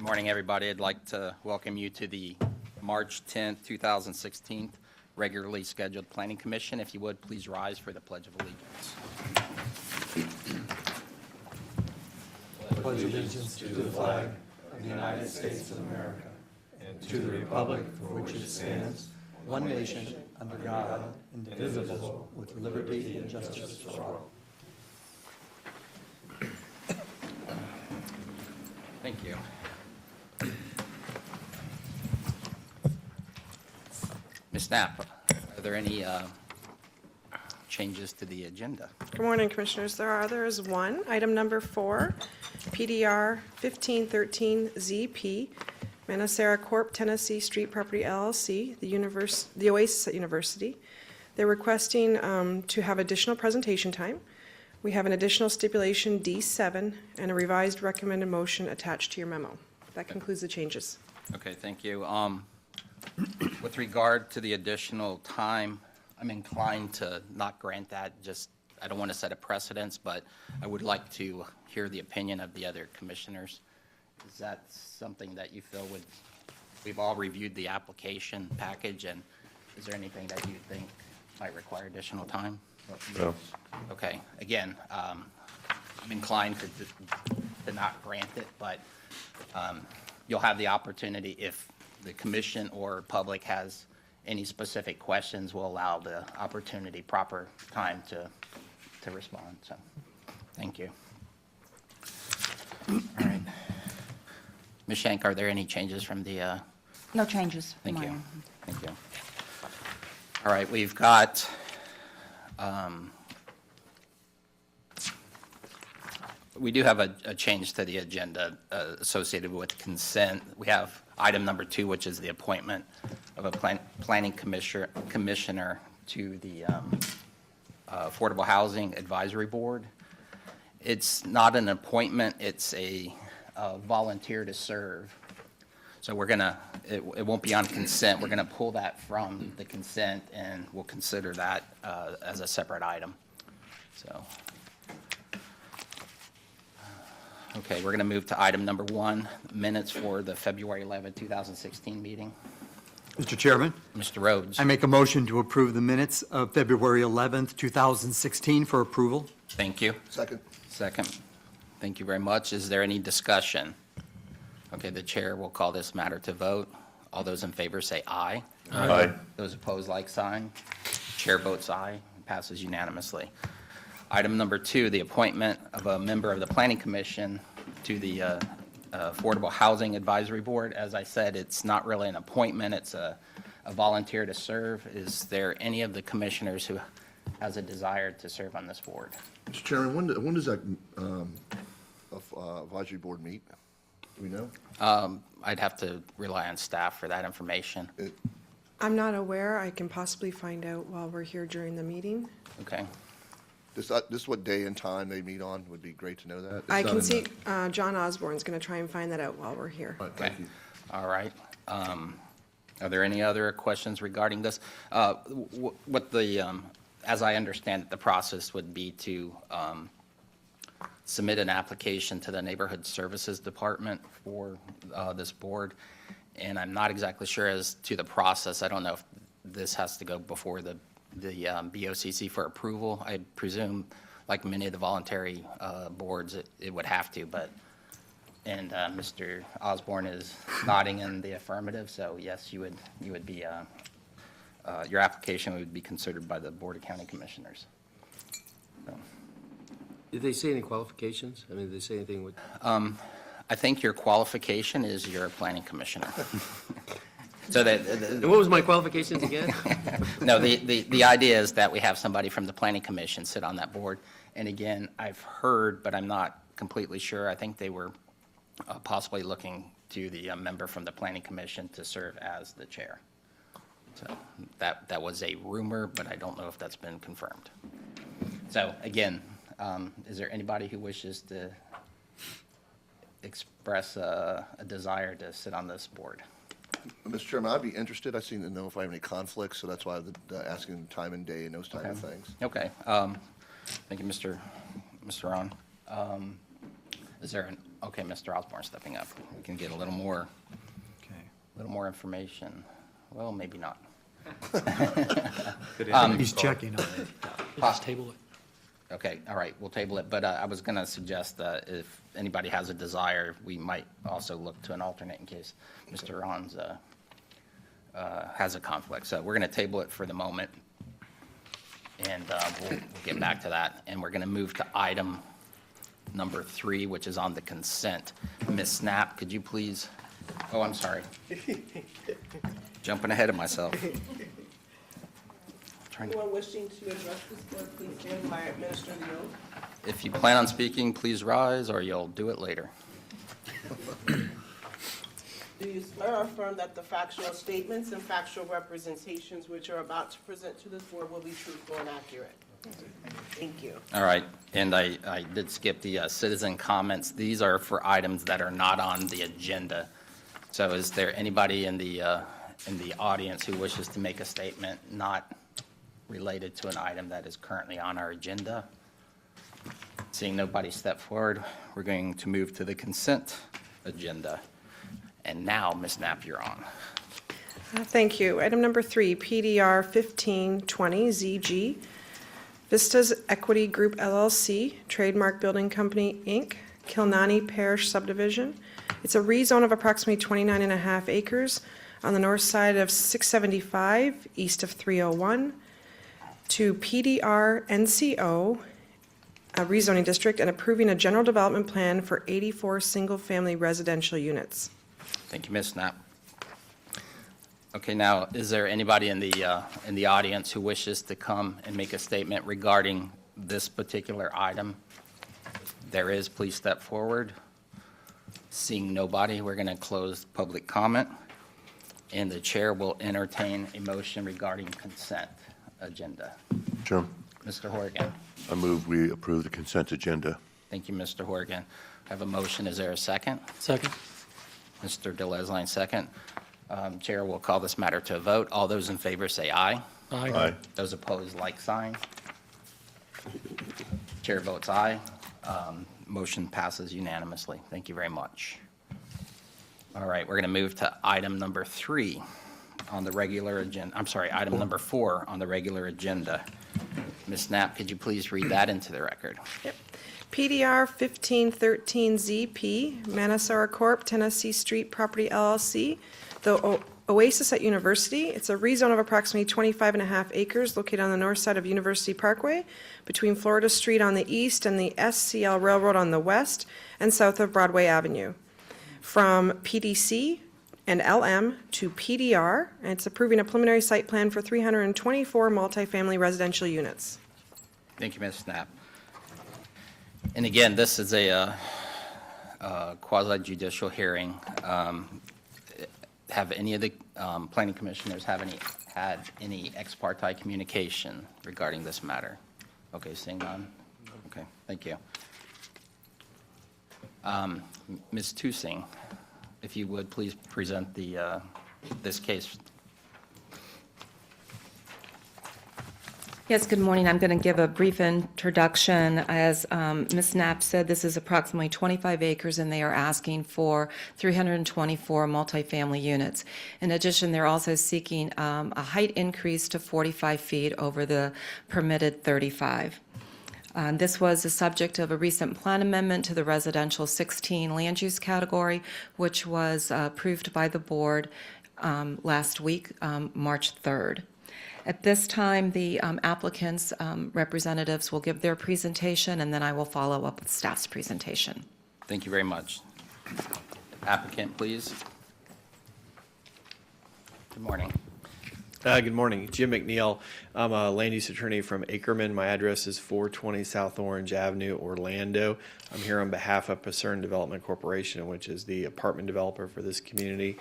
Morning, everybody. I'd like to welcome you to the March 10th, 2016 regularly scheduled Planning Commission. If you would, please rise for the Pledge of Allegiance. Pledge allegiance to the flag of the United States of America and to the republic for which it stands, one nation, under God, indivisible, with liberty and justice for all. Thank you. Ms. Knapp, are there any changes to the agenda? Good morning, Commissioners. There is one. Item number 4, PDR 1513ZP, Manasara Corp. Tennessee Street Property LLC, the Oasis at University. They're requesting to have additional presentation time. We have an additional stipulation D7 and a revised recommended motion attached to your memo. That concludes the changes. Okay, thank you. With regard to the additional time, I'm inclined to not grant that. I don't want to set a precedence, but I would like to hear the opinion of the other commissioners. Is that something that you feel we've all reviewed the application package, and is there anything that you think might require additional time? No. Okay, again, I'm inclined to not grant it, but you'll have the opportunity if the commission or public has any specific questions, we'll allow the opportunity, proper time to respond. So, thank you. All right. Ms. Shank, are there any changes from the? No changes. Thank you. Mine. Thank you. All right, we've got we do have a change to the agenda associated with consent. We have item number 2, which is the appointment of a planning commissioner to the Affordable Housing Advisory Board. It's not an appointment, it's a volunteer to serve. So we're gonna, it won't be on consent. We're gonna pull that from the consent and we'll consider that as a separate item. So, okay, we're gonna move to item number 1, minutes for the February 11, 2016 meeting. Mr. Chairman, Mr. Rhodes. I make a motion to approve the minutes of February 11th, 2016 for approval. Thank you. Second. Second. Thank you very much. Is there any discussion? Okay, the chair will call this matter to vote. All those in favor say aye. Aye. Those opposed, like sign. Chair votes aye. Passes unanimously. Item number 2, the appointment of a member of the Planning Commission to the Affordable Housing Advisory Board. As I said, it's not really an appointment. It's a volunteer to serve. Is there any of the commissioners who has a desire to serve on this board? Mr. Chairman, when does that advisory board meet? Do we know? I'd have to rely on staff for that information. I'm not aware. I can possibly find out while we're here during the meeting. Okay. This what day and time they meet on? Would be great to know that. It's I not can in see the- John Osborne's going to try and find that out while we're here. All right, thank Okay. you. All right. Are there any other questions regarding this? What the, as I understand it, the process would be to submit an application to the Neighborhood Services Department for this board. And I'm not exactly sure as to the process. I don't know if this has to go before the BOCC for approval. I presume, like many of the voluntary boards, it would have to, but, and Mr. Osborne is nodding in the affirmative, so yes, you would be, your application would be considered by the Board of County Commissioners. So, Did they say any qualifications? I mean, did they say anything with? I think your qualification is you're a planning commissioner. So that, And what was my qualifications again? no, the idea is that we have somebody from the Planning Commission sit on that board. And again, I've heard, but I'm not completely sure, I think they were possibly looking to the member from the Planning Commission to serve as the chair. So that was a rumor, but I don't know if that's been confirmed. So again, is there anybody who wishes to express a desire to sit on this board? Mr. Chairman, I'd be interested. I seem to know if I have any conflicts, so that's why I'm asking time and day and those type of things. Okay. Thank you, Mr. Ron. Is there Okay, Mr. Osborne stepping up. We can get a little more information. Well, maybe not. He's checking on it. Just table it. Okay, all right, we'll table it, but I was going to suggest that if anybody has a desire, we might also look to an alternate in case Mr. Ron's has a conflict. So we're going to table it for the moment, and we'll get back to that. And we're going to move to item number 3, which is on the consent. Ms. Snap, could you please, oh, I'm sorry. Jumping ahead of myself. Anyone wishing to address this board, please stand by administer the oath. If you plan on speaking, please rise, or you'll do it later. Do you swear or affirm that the factual statements and factual representations which are about to present to this board will be truthful and accurate? Thank you. All right, and I did skip the citizen comments. These are for items that are not on the agenda. So is there anybody in the audience who wishes to make a statement not related to an item that is currently on our agenda? Seeing nobody step forward, we're going to move to the consent agenda. And now, Ms. Knapp, you're on. Thank you. Item number 3, PDR 1520 ZG, Vistas Equity Group LLC, Trademark Building Company, Inc., Kilnani Parish Subdivision. It's a rezone of approximately 29.5 acres on the north side of 675, east of 301, to PDR NCO, a rezoning district, and approving a general development plan for 84 single-family residential units. Thank you, Ms. Knapp. Okay, now, is there anybody in the audience who wishes to come and make a statement regarding this particular item? There is, please step forward. Seeing nobody, we're going to close public comment, and the chair will entertain a motion regarding consent agenda. Chairman, Mr. Horgan. I move we approve the consent agenda. Thank you, Mr. Horgan. I have a motion. Is there a second? Second. Mr. Delesline, second. Chair will call this matter to a vote. All those in favor say aye. Aye. Those opposed, like sign. Chair votes aye. Motion passes unanimously. Thank you very much. All right, we're going to move to item number 3 on the regular agenda. I'm sorry, item number 4 on the regular agenda. Ms. Knapp, could you please read that into the record? PDR 1513 ZP, Manasara Corp., Tennessee Street Property LLC, the Oasis at University. It's a rezone of approximately 25.5 acres located on the north side of University Parkway, between Florida Street on the east and the SCL Railroad on the west, and south of Broadway Avenue. From PDC and LM to PDR, and it's approving a preliminary site plan for 324 multifamily residential units. Thank you, Ms. Knapp. And again, this is a quasi judicial hearing. Have any of the planning commissioners had any ex parte communication regarding this matter? Okay, seeing none? Okay, thank you. Ms. Tusing, if you would, please present this case. Yes, good morning. I'm going to give a brief introduction. As Ms. Knapp said, this is approximately 25 acres, and they are asking for 324 multifamily units. In addition, they're also seeking a height increase to 45 feet over the permitted 35. This was the subject of a recent plan amendment to the residential 16 land use category, which was approved by the board last week, March 3rd. At this time, the applicants' representatives will give their presentation, and then I will follow up with staff's presentation. Thank you very much. Applicant, please. Good morning. Good morning. Jim McNeil. I'm a land use attorney from Ackerman. My address is 420 South Orange Avenue, Orlando. I'm here on behalf of Pasern Development Corporation, which is the apartment developer for this community.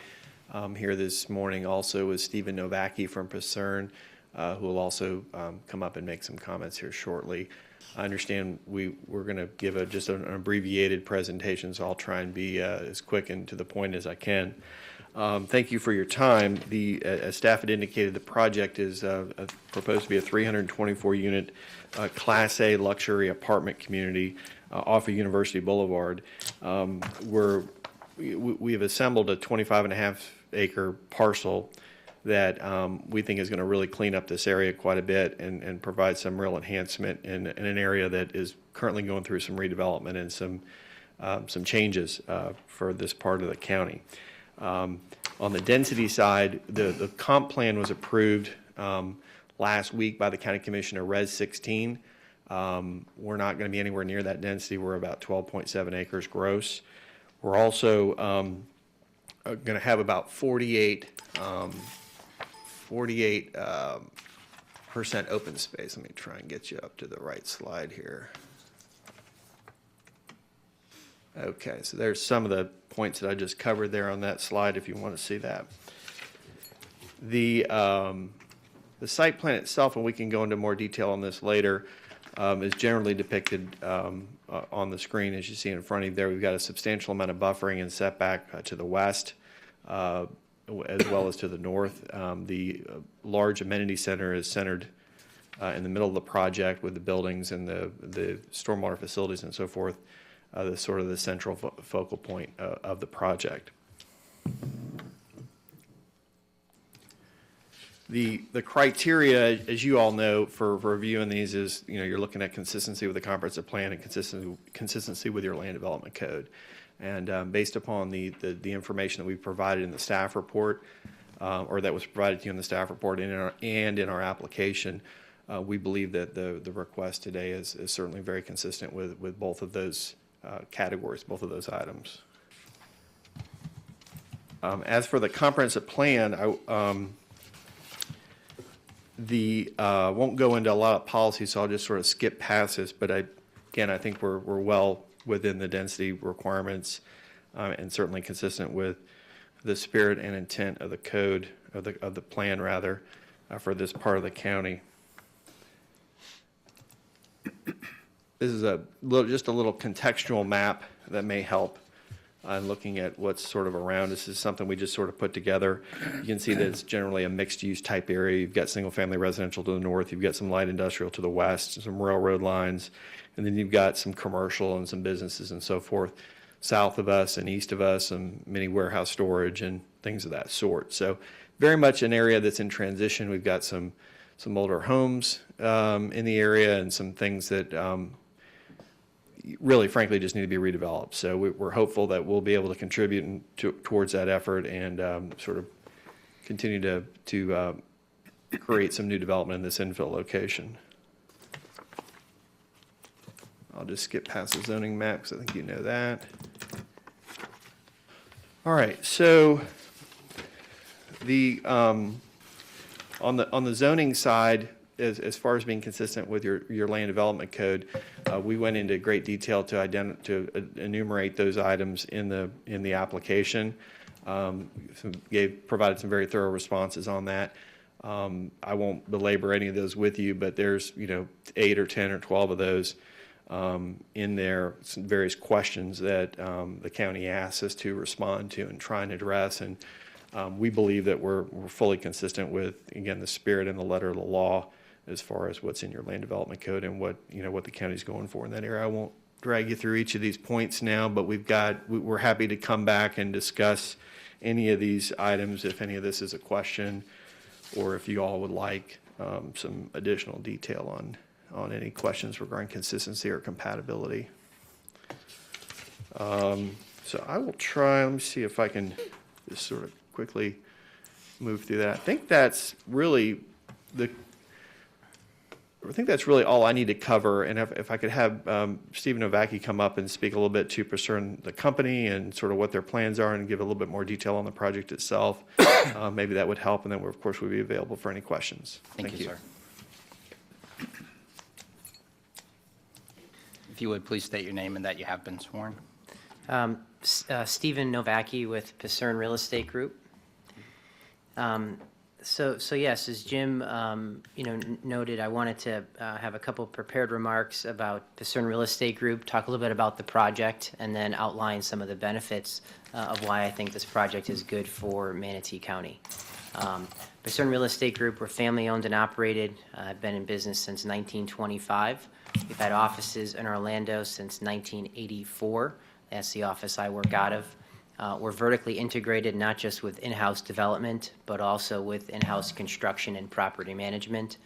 I'm here this morning also with Stephen Novacki from Pasern, who will also come up and make some comments here shortly. I understand we're going to give just an abbreviated presentation, so I'll try and be as quick and to the point as I can. Thank you for your time. As staff had indicated, the project is proposed to be a 324-unit Class A luxury apartment community off of University Boulevard. We have assembled a 25.5-acre parcel that we think is going to really clean up this area quite a bit and provide some real enhancement in an area that is currently going through some redevelopment and some changes for this part of the county. On the density side, the comp plan was approved last week by the County Commissioner, Res 16. We're not going to be anywhere near that density. We're about 12.7 acres gross. We're also going to have about 48% open space. Let me try and get you up to the right slide here. Okay, so there's some of the points that I just covered there on that slide if you want to see that. The site plan itself, and we can go into more detail on this later, is generally depicted on the screen as you see in front of you there. We've got a substantial amount of buffering and setback to the west as well as to the north. The large amenity center is centered in the middle of the project with the buildings and the stormwater facilities and so forth. The sort of the central focal point of the project. The criteria, as you all know, for reviewing these is, you're looking at consistency with the comprehensive plan and consistency with your land development code. And based upon the information that we provided in the staff report, or that was provided to you in the staff report and in our application, we believe that the request today is certainly very consistent with both of those categories, both of those items. As for the comprehensive plan, I won't go into a lot of policy, so I'll just sort of skip past this. But again, I think we're well within the density requirements and certainly consistent with the spirit and intent of the code, of the plan rather, for this part of the county. This is just a little contextual map that may help on looking at what's sort of around. This is something we just sort of put together. You can see that it's generally a mixed-use type area. You've got single-family residential to the north. You've got some light industrial to the west, some railroad lines, and then you've got some commercial and some businesses and so forth south of us and east of us, and many warehouse storage and things of that sort. So very much an area that's in transition. We've got some older homes in the area and some things that really, frankly, just need to be redeveloped. So we're hopeful that we'll be able to contribute towards that effort and sort of continue to create some new development in this infill location. I'll just skip past the zoning map because I think you know that. All right, so on the zoning side, as far as being consistent with your land development code, we went into great detail to enumerate those items in the application. Provided some very thorough responses on that. I won't belabor any of those with you, but there's 8 or 10 or 12 of those in there, some various questions that the county asks us to respond to and try and address. And we believe that we're fully consistent with, again, the spirit and the letter of the law as far as what's in your land development code and what the county's going for in that area. I won't drag you through each of these points now, but we're happy to come back and discuss any of these items if any of this is a question, or if you all would like some additional detail on any questions regarding consistency or compatibility. So I will try, let me see if I can just sort of quickly move through that. I think that's really all I need to cover. And if I could have Stephen Novacki come up and speak a little bit to Pacerne, the company, and sort of what their plans are, and give a little bit more detail on the project itself, maybe that would help. And then, of course, we'll be available for any questions. Thank you, sir. If you would, please state your name and that you have been sworn. Stephen Novacki with Pacerne Real Estate Group. So yes, as Jim noted, I wanted to have a couple prepared remarks about Pacerne Real Estate Group, talk a little bit about the project, and then outline some of the benefits of why I think this project is good for Manatee County. Pacerne Real Estate Group, we're family owned and operated. I've been in business since 1925. We've had offices in Orlando since 1984. That's the office I work out of. We're vertically integrated, not just with in-house development, but also with in-house construction and property management.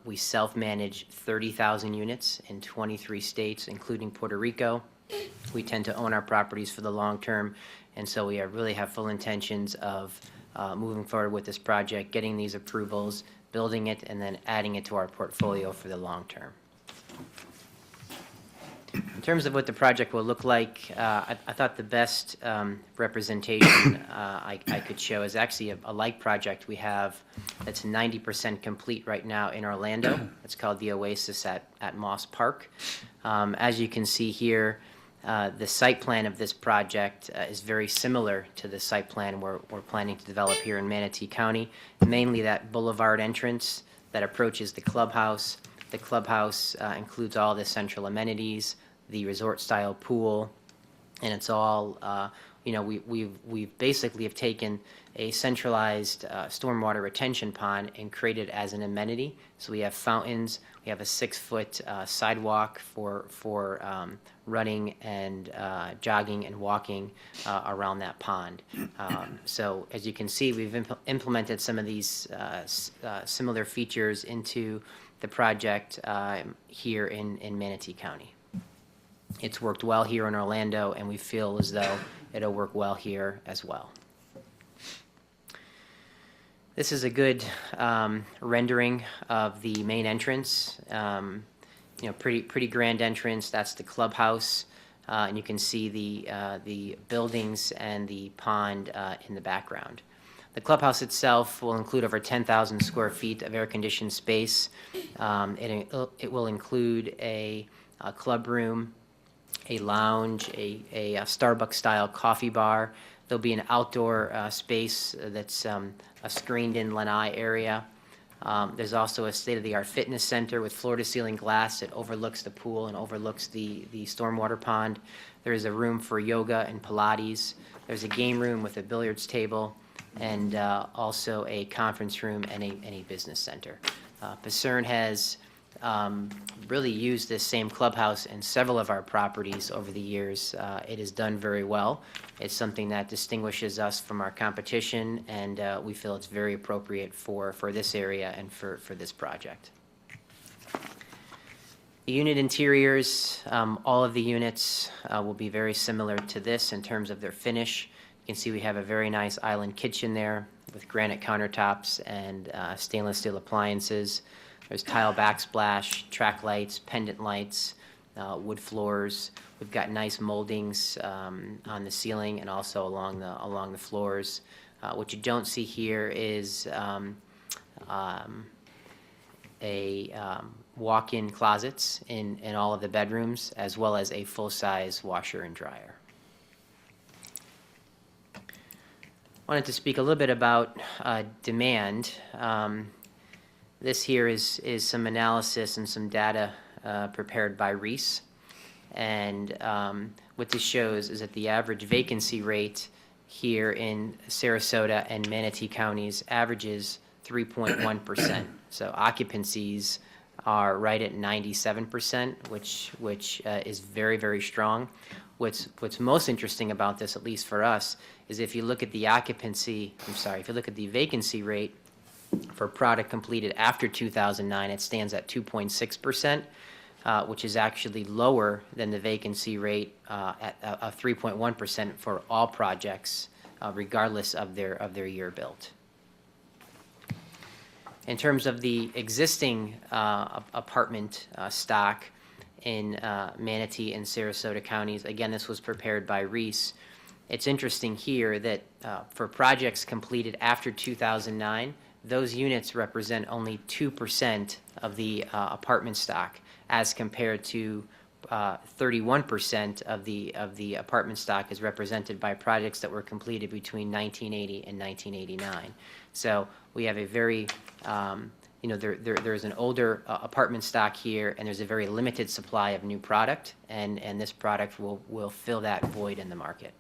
We self-manage 30,000 units in 23 states, including Puerto Rico. We tend to own our properties for the long term, and so we really have full intentions of moving forward with this project, getting these approvals, building it, and then adding it to our portfolio for the long term. In terms of what the project will look like, I thought the best representation I could show is actually a like project we have that's 90% complete right now in Orlando. It's called the Oasis at Moss Park. As you can see here, the site plan of this project is very similar to the site plan we're planning to develop here in Manatee County, mainly that boulevard entrance that approaches the clubhouse. The clubhouse includes all the central amenities, the resort-style pool, and it's all, we've basically have taken a centralized stormwater retention pond and created it as an amenity. So we have fountains, we have a 6-foot sidewalk for running and jogging and walking around that pond. So as you can see, we've implemented some of these similar features into the project here in Manatee County. It's worked well here in Orlando, and we feel as though it'll work well here as well. This is a good rendering of the main entrance. Pretty grand entrance. That's the clubhouse, and you can see the buildings and the pond in the background. The clubhouse itself will include over 10,000 square feet of air-conditioned space. It will include a club room, a lounge, a Starbucks-style coffee bar. There'll be an outdoor space that's a screened-in lanai area. There's also a state-of-the-art fitness center with floor-to-ceiling glass that overlooks the pool and overlooks the stormwater pond. There is a room for yoga and Pilates. There's a game room with a billiards table, and also a conference room and a business center. Pasern has really used this same clubhouse in several of our properties over the years. It has done very well. It's something that distinguishes us from our competition, and we feel it's very appropriate for this area and for this project. The unit interiors, all of the units will be very similar to this in terms of their finish. You can see we have a very nice island kitchen there with granite countertops and stainless steel appliances. There's tile backsplash, track lights, pendant lights, wood floors. We've got nice moldings on the ceiling and also along the floors. What you don't see here is walk-in closets in all of the bedrooms, as well as a full-size washer and dryer. Wanted to speak a little bit about demand. This here is some analysis and some data prepared by Reese. And what this shows is that the average vacancy rate here in Sarasota and Manatee counties averages 3.1%. So occupancies are right at 97%, which is very, very strong. What's most interesting about this, at least for us, is if you look at the if you look at the vacancy rate for product completed after 2009, it stands at 2.6%, which is actually lower than the vacancy rate of 3.1% for all projects, regardless of their year built. In terms of the existing apartment stock in Manatee and Sarasota counties, again, this was prepared by Reese. It's interesting here that for projects completed after 2009, those units represent only 2% of the apartment stock, as compared to 31% of the apartment stock is represented by projects that were completed between 1980 and 1989. So we have a very, there's an older apartment stock here, and there's a very limited supply of new product, and this product will fill that void in the market.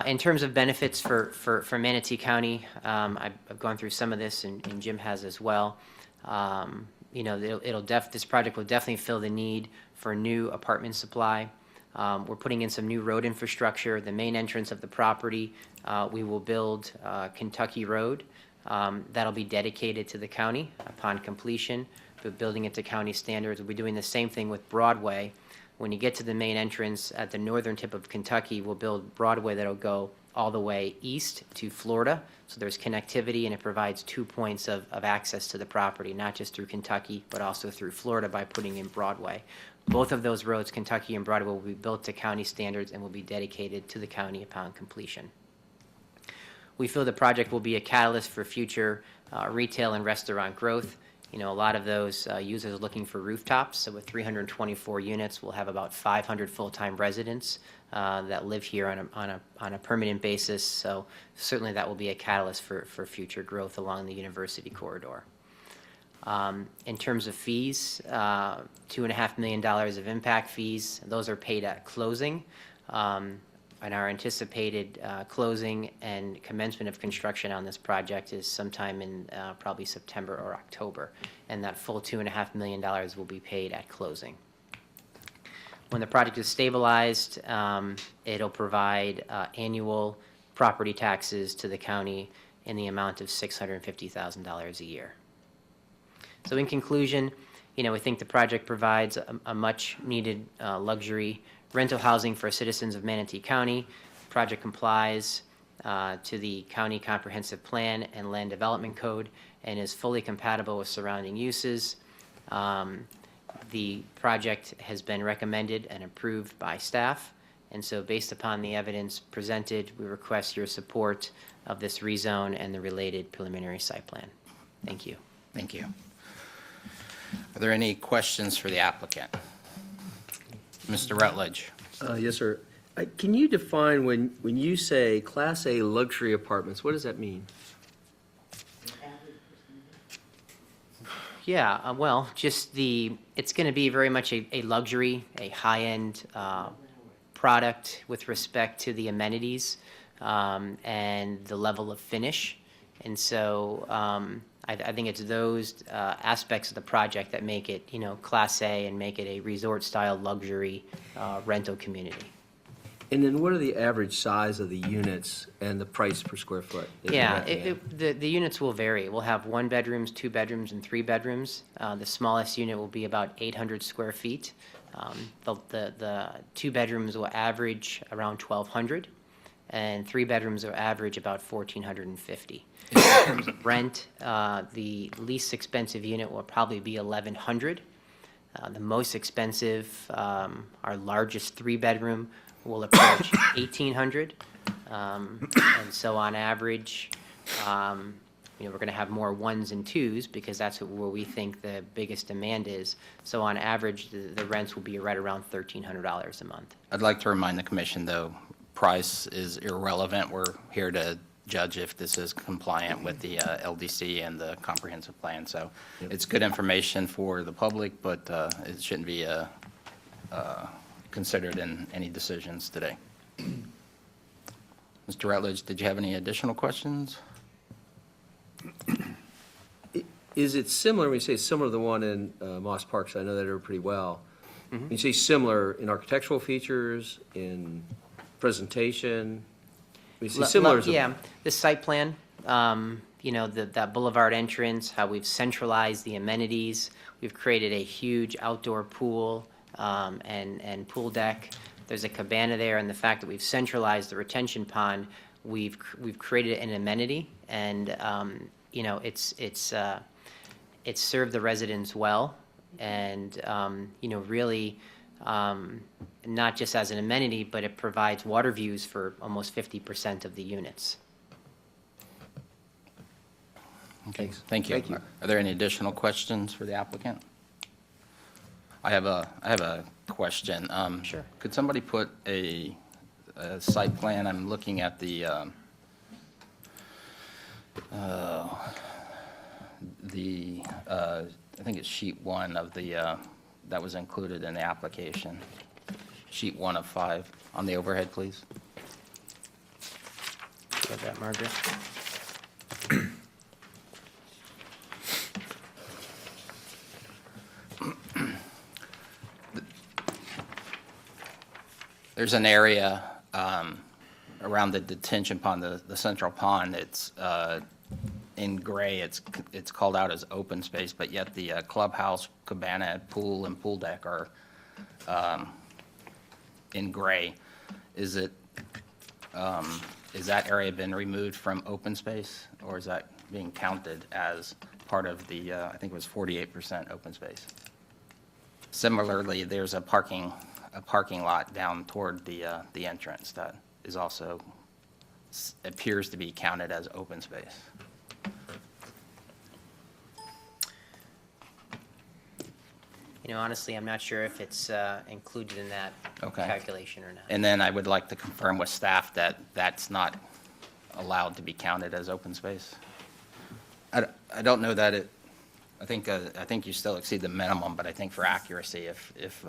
In terms of benefits for Manatee County, I've gone through some of this, and Jim has as well. You know, this project will definitely fill the need for new apartment supply. We're putting in some new road infrastructure. The main entrance of the property, we will build Kentucky Road. That'll be dedicated to the county upon completion, but building it to county standards. We'll be doing the same thing with Broadway. When you get to the main entrance at the northern tip of Kentucky, we'll build Broadway that'll go all the way east to Florida. So there's connectivity, and it provides 2 points of access to the property, not just through Kentucky, but also through Florida by putting in Broadway. Both of those roads, Kentucky and Broadway, will be built to county standards and will be dedicated to the county upon completion. We feel the project will be a catalyst for future retail and restaurant growth. You know, a lot of those users are looking for rooftops. So with 324 units, we'll have about 500 full-time residents that live here on a permanent basis. So certainly that will be a catalyst for future growth along the university corridor. In terms of fees, $2.5 million of impact fees, those are paid at closing. And our anticipated closing and commencement of construction on this project is sometime in probably September or October. And that full $2.5 million will be paid at closing. When the project is stabilized, it'll provide annual property taxes to the county in the amount of $650,000 a year. So in conclusion, you know, we think the project provides a much-needed luxury rental housing for citizens of Manatee County. The project complies to the County Comprehensive Plan and Land Development Code and is fully compatible with surrounding uses. The project has been recommended and approved by staff, and so based upon the evidence presented, we request your support of this rezone and the related preliminary site plan. Thank you. Thank you. Are there any questions for the applicant? Mr. Rutledge? Yes, sir. Can you define when you say Class A luxury apartments, what does that mean? Yeah, well, it's going to be very much a luxury, a high-end product with respect to the amenities and the level of finish. And so I think it's those aspects of the project that make it, you know, Class A and make it a resort-style luxury rental community. And then what are the average size of the units and the price per square foot? Yeah, the units will vary. We'll have 1 bedrooms, 2 bedrooms, and 3 bedrooms. The smallest unit will be about 800 square feet. The 2 bedrooms will average around 1,200, and 3 bedrooms will average about 1,450. In terms of rent, the least expensive unit will probably be 1,100. The most expensive, our largest 3-bedroom, will approach 1,800. And so on average, you know, we're going to have more 1s and 2s because that's where we think the biggest demand is. So on average, the rents will be right around $1,300 a month. I'd like to remind the commission, though, price is irrelevant. We're here to judge if this is compliant with the LDC and the comprehensive plan. So it's good information for the public, but it shouldn't be considered in any decisions today. Mr. Rutledge, did you have any additional questions? Is it similar, when you say similar to the one in Moss Park, so I know that area pretty well. When you say similar in architectural features, in presentation, we see similar as a- Yeah, the site plan, you know, that boulevard entrance, how we've centralized the amenities. We've created a huge outdoor pool and pool deck. There's a cabana there, and the fact that we've centralized the retention pond, we've created an amenity, and you know, it's served the residents well, and you know, really not just as an amenity, but it provides water views for almost 50% of the units. Okay, thank you. Thank you. Are there any additional questions for the applicant? I have a question. Sure. Could somebody put a site plan? I'm looking at the I think it's sheet 1 of the that was included in the application. Sheet 1 of 5 on the overhead, please. Got that, Margaret? There's an area around the detention pond, the central pond. It's in gray. It's called out as open space, but yet the clubhouse, cabana, pool, and pool deck are in gray. Is that area been removed from open space, or is that being counted as part of the, I think it was 48% open space? Similarly, there's a parking lot down toward the entrance that is also, appears to be counted as open space. You know, honestly, I'm not sure if it's included in that Okay. calculation or not. And then I would like to confirm with staff that that's not allowed to be counted as open space. I don't know that it, I think you still exceed the minimum, but I think for accuracy, if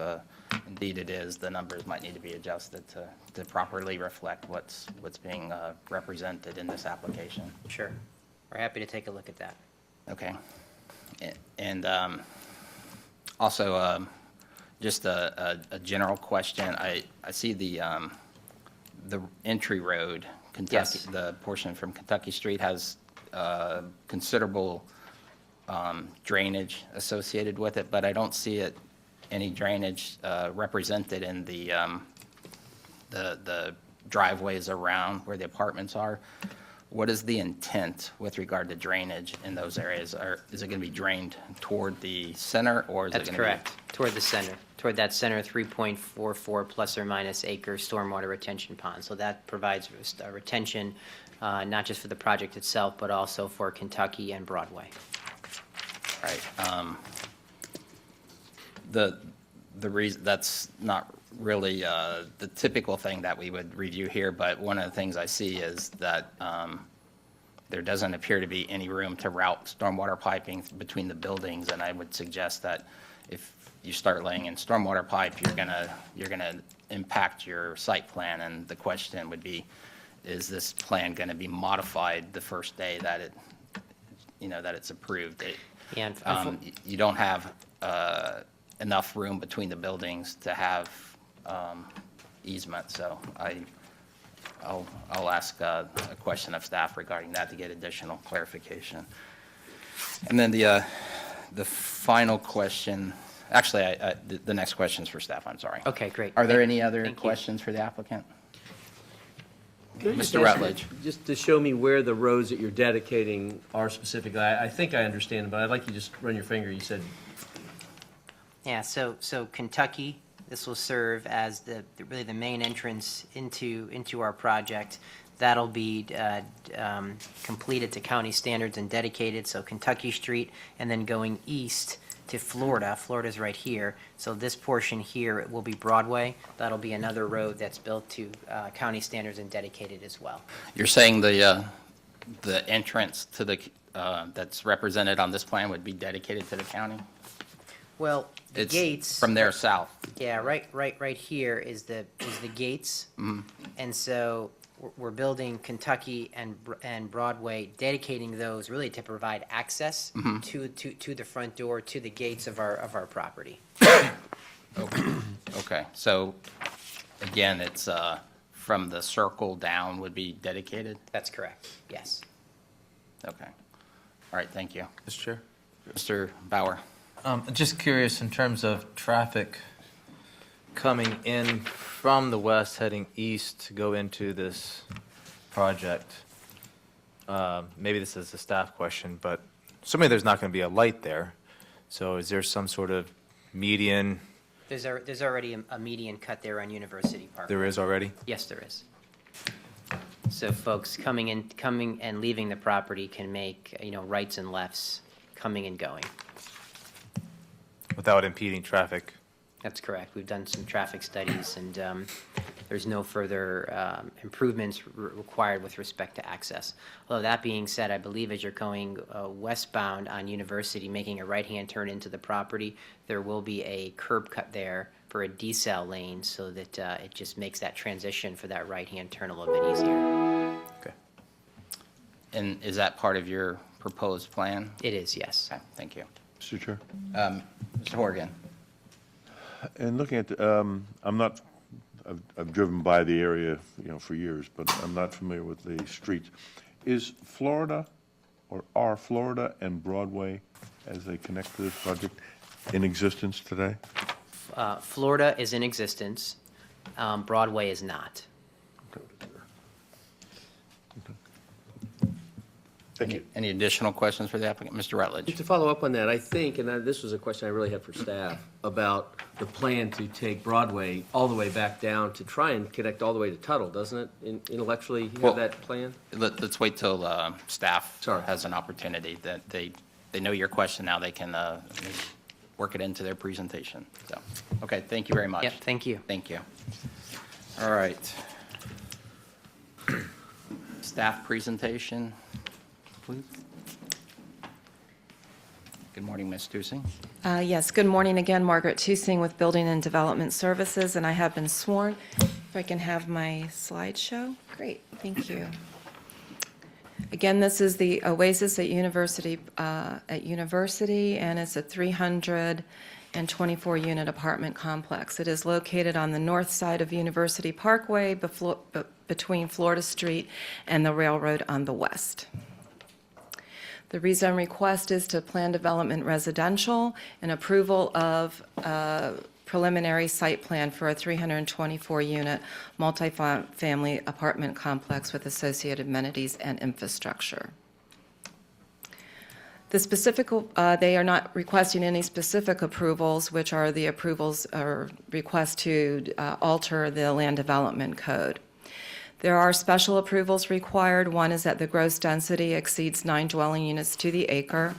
indeed it is, the numbers might need to be adjusted to properly reflect what's being represented in this application. Sure. We're happy to take a look at that. Okay. And also, just a general question. I see the entry road, Kentucky, Yes. the portion from Kentucky Street has considerable drainage associated with it, but I don't see any drainage represented in the driveways around where the apartments are. What is the intent with regard to drainage in those areas? Is it going to be drained toward the center, or is it That's going to be? correct, toward the center, toward that center 3.44 plus or minus acre stormwater retention pond. So that provides retention, not just for the project itself, but also for Kentucky and Broadway. Right. The reason, that's not really the typical thing that we would review here, but one of the things I see is that there doesn't appear to be any room to route stormwater piping between the buildings, and I would suggest that if you start laying in stormwater pipe, you're gonna impact your site plan, and the question would be, is this plan gonna be modified the first day that it's approved? Yeah, and You don't have enough room between the buildings to have easement, so I'll ask a question of staff regarding that to get additional clarification. And then the final question, actually, the next question is for staff, I'm sorry. Okay, great. Are there any other Thank you. questions for the applicant? Can I just Mr. ask you, Rutledge. just to show me where the roads that you're dedicating are specifically, I think I understand, but I'd like you to just run your finger, you said, Yeah, so Kentucky, this will serve as really the main entrance into our project. That'll be completed to county standards and dedicated, so Kentucky Street, and then going east to Florida. Florida's right here. So this portion here, it will be Broadway. That'll be another road that's built to county standards and dedicated as well. You're saying the entrance to the, that's represented on this plan would be dedicated to the county? Well, the It's gates. from there south. Yeah, right here is the gates. And so we're building Kentucky and Broadway, dedicating those really to provide access to the front door, to the gates of our property. Okay, so again, it's from the circle down would be dedicated? That's correct, yes. Okay. All right, thank you. Mr. Chair? Mr. Bauer? Just curious, in terms of traffic coming in from the west, heading east to go into this project, maybe this is a staff question, but assuming there's not going to be a light there, so is there some sort of median? There's already a median cut there on University Park. There is already? Yes, there is. So folks coming and leaving the property can make, rights and lefts, coming and going. Without impeding traffic? That's correct. We've done some traffic studies, and there's no further improvements required with respect to access. Although that being said, I believe as you're going westbound on University, making a right-hand turn into the property, there will be a curb cut there for a decel lane, so that it just makes that transition for that right-hand turn a little bit easier. Okay. And is that part of your proposed plan? It is, yes. Okay, thank you. Mr. Chair? Mr. Horgan? And looking at, I'm not I've driven by the area, for years, but I'm not familiar with the streets. Is Florida, or are Florida and Broadway, as they connect to this project, in existence today? Florida is in existence. Broadway is not. Thank you. Any additional questions for the applicant? Mr. Rutledge? Just to follow up on that, I think, and this was a question I really had for staff, about the plan to take Broadway all the way back down to try and connect all the way to Tuttle, doesn't it? Intellectually, you Well- have that plan? Let's wait till staff Sorry. has an opportunity, that they know your question now, they can work it into their presentation. So, okay, thank you very much. Yep, thank you. Thank you. All right. Staff presentation, please. Good morning, Ms. Dusing. Yes, good morning again, Margaret Tusing with Building and Development Services, and I have been sworn. If I can have my slideshow. Great, thank you. Again, this is the Oasis at University, and it's a 324-unit apartment complex. It is located on the north side of University Parkway, between Florida Street and the railroad on the west. The rezone request is to plan development residential and approval of preliminary site plan for a 324-unit multifamily apartment complex with associated amenities and infrastructure. The specific, they are not requesting any specific approvals, which are the approvals or requests to alter the land development code. There are special approvals required. One is that the gross density exceeds 9 dwelling units to the acre.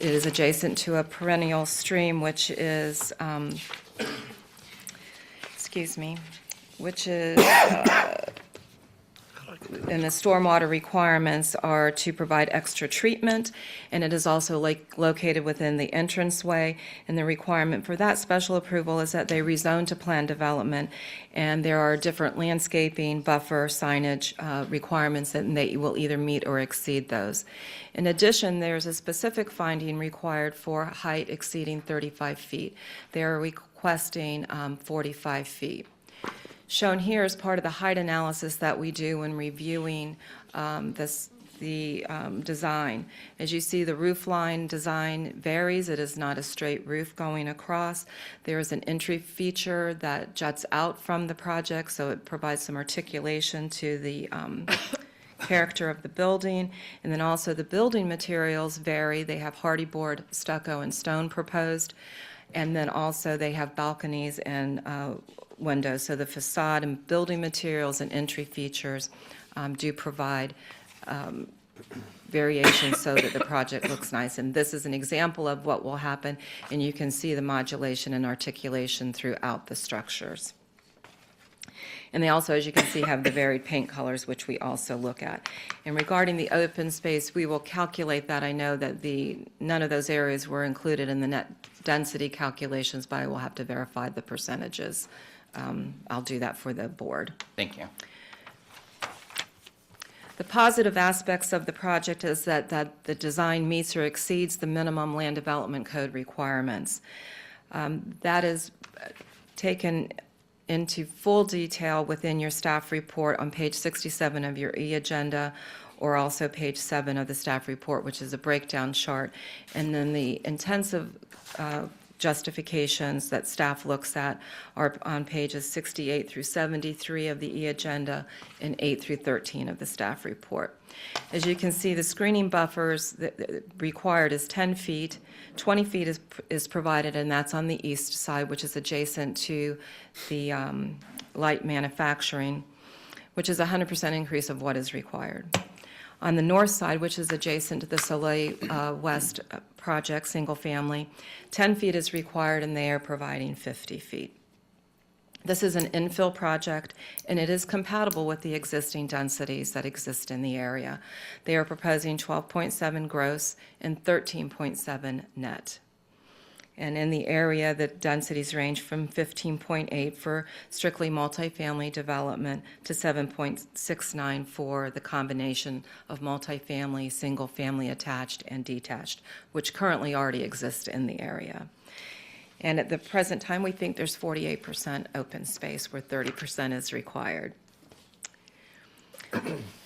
It is adjacent to a perennial stream, which is, and the stormwater requirements are to provide extra treatment, and it is also located within the entranceway, and the requirement for that special approval is that they rezone to planned development, and there are different landscaping, buffer, signage requirements, and they will either meet or exceed those. In addition, there's a specific finding required for height exceeding 35 feet. They are requesting 45 feet. Shown here is part of the height analysis that we do when reviewing the design. As you see, the roof line design varies. It is not a straight roof going across. There is an entry feature that juts out from the project, so it provides some articulation to the character of the building. And then also the building materials vary. They have hardy board, stucco, and stone proposed. And then also they have balconies and windows. So the facade and building materials and entry features do provide variations so that the project looks nice. And this is an example of what will happen, and you can see the modulation and articulation throughout the structures. And they also, as you can see, have the varied paint colors, which we also look at. And regarding the open space, we will calculate that. I know that none of those areas were included in the net density calculations, but I will have to verify the percentages. I'll do that for the board. Thank you. The positive aspects of the project is that the design meets or exceeds the minimum land development code requirements. That is taken into full detail within your staff report on page 67 of your e-agenda, or also page 7 of the staff report, which is a breakdown chart. And then the intensive justifications that staff looks at are on pages 68 through 73 of the e-agenda and 8 through 13 of the staff report. As you can see, the screening buffers that required is 10 feet. 20 feet is provided, and that's on the east side, which is adjacent to the light manufacturing, which is a 100% increase of what is required. On the north side, which is adjacent to the Soleil West project, single family, 10 feet is required, and they are providing 50 feet. This is an infill project, and it is compatible with the existing densities that exist in the area. They are proposing 12.7 gross and 13.7 net. And in the area, the densities range from 15.8 for strictly multifamily development to 7.69 for the combination of multifamily, single-family attached, and detached, which currently already exist in the area. And at the present time, we think there's 48% open space where 30% is required.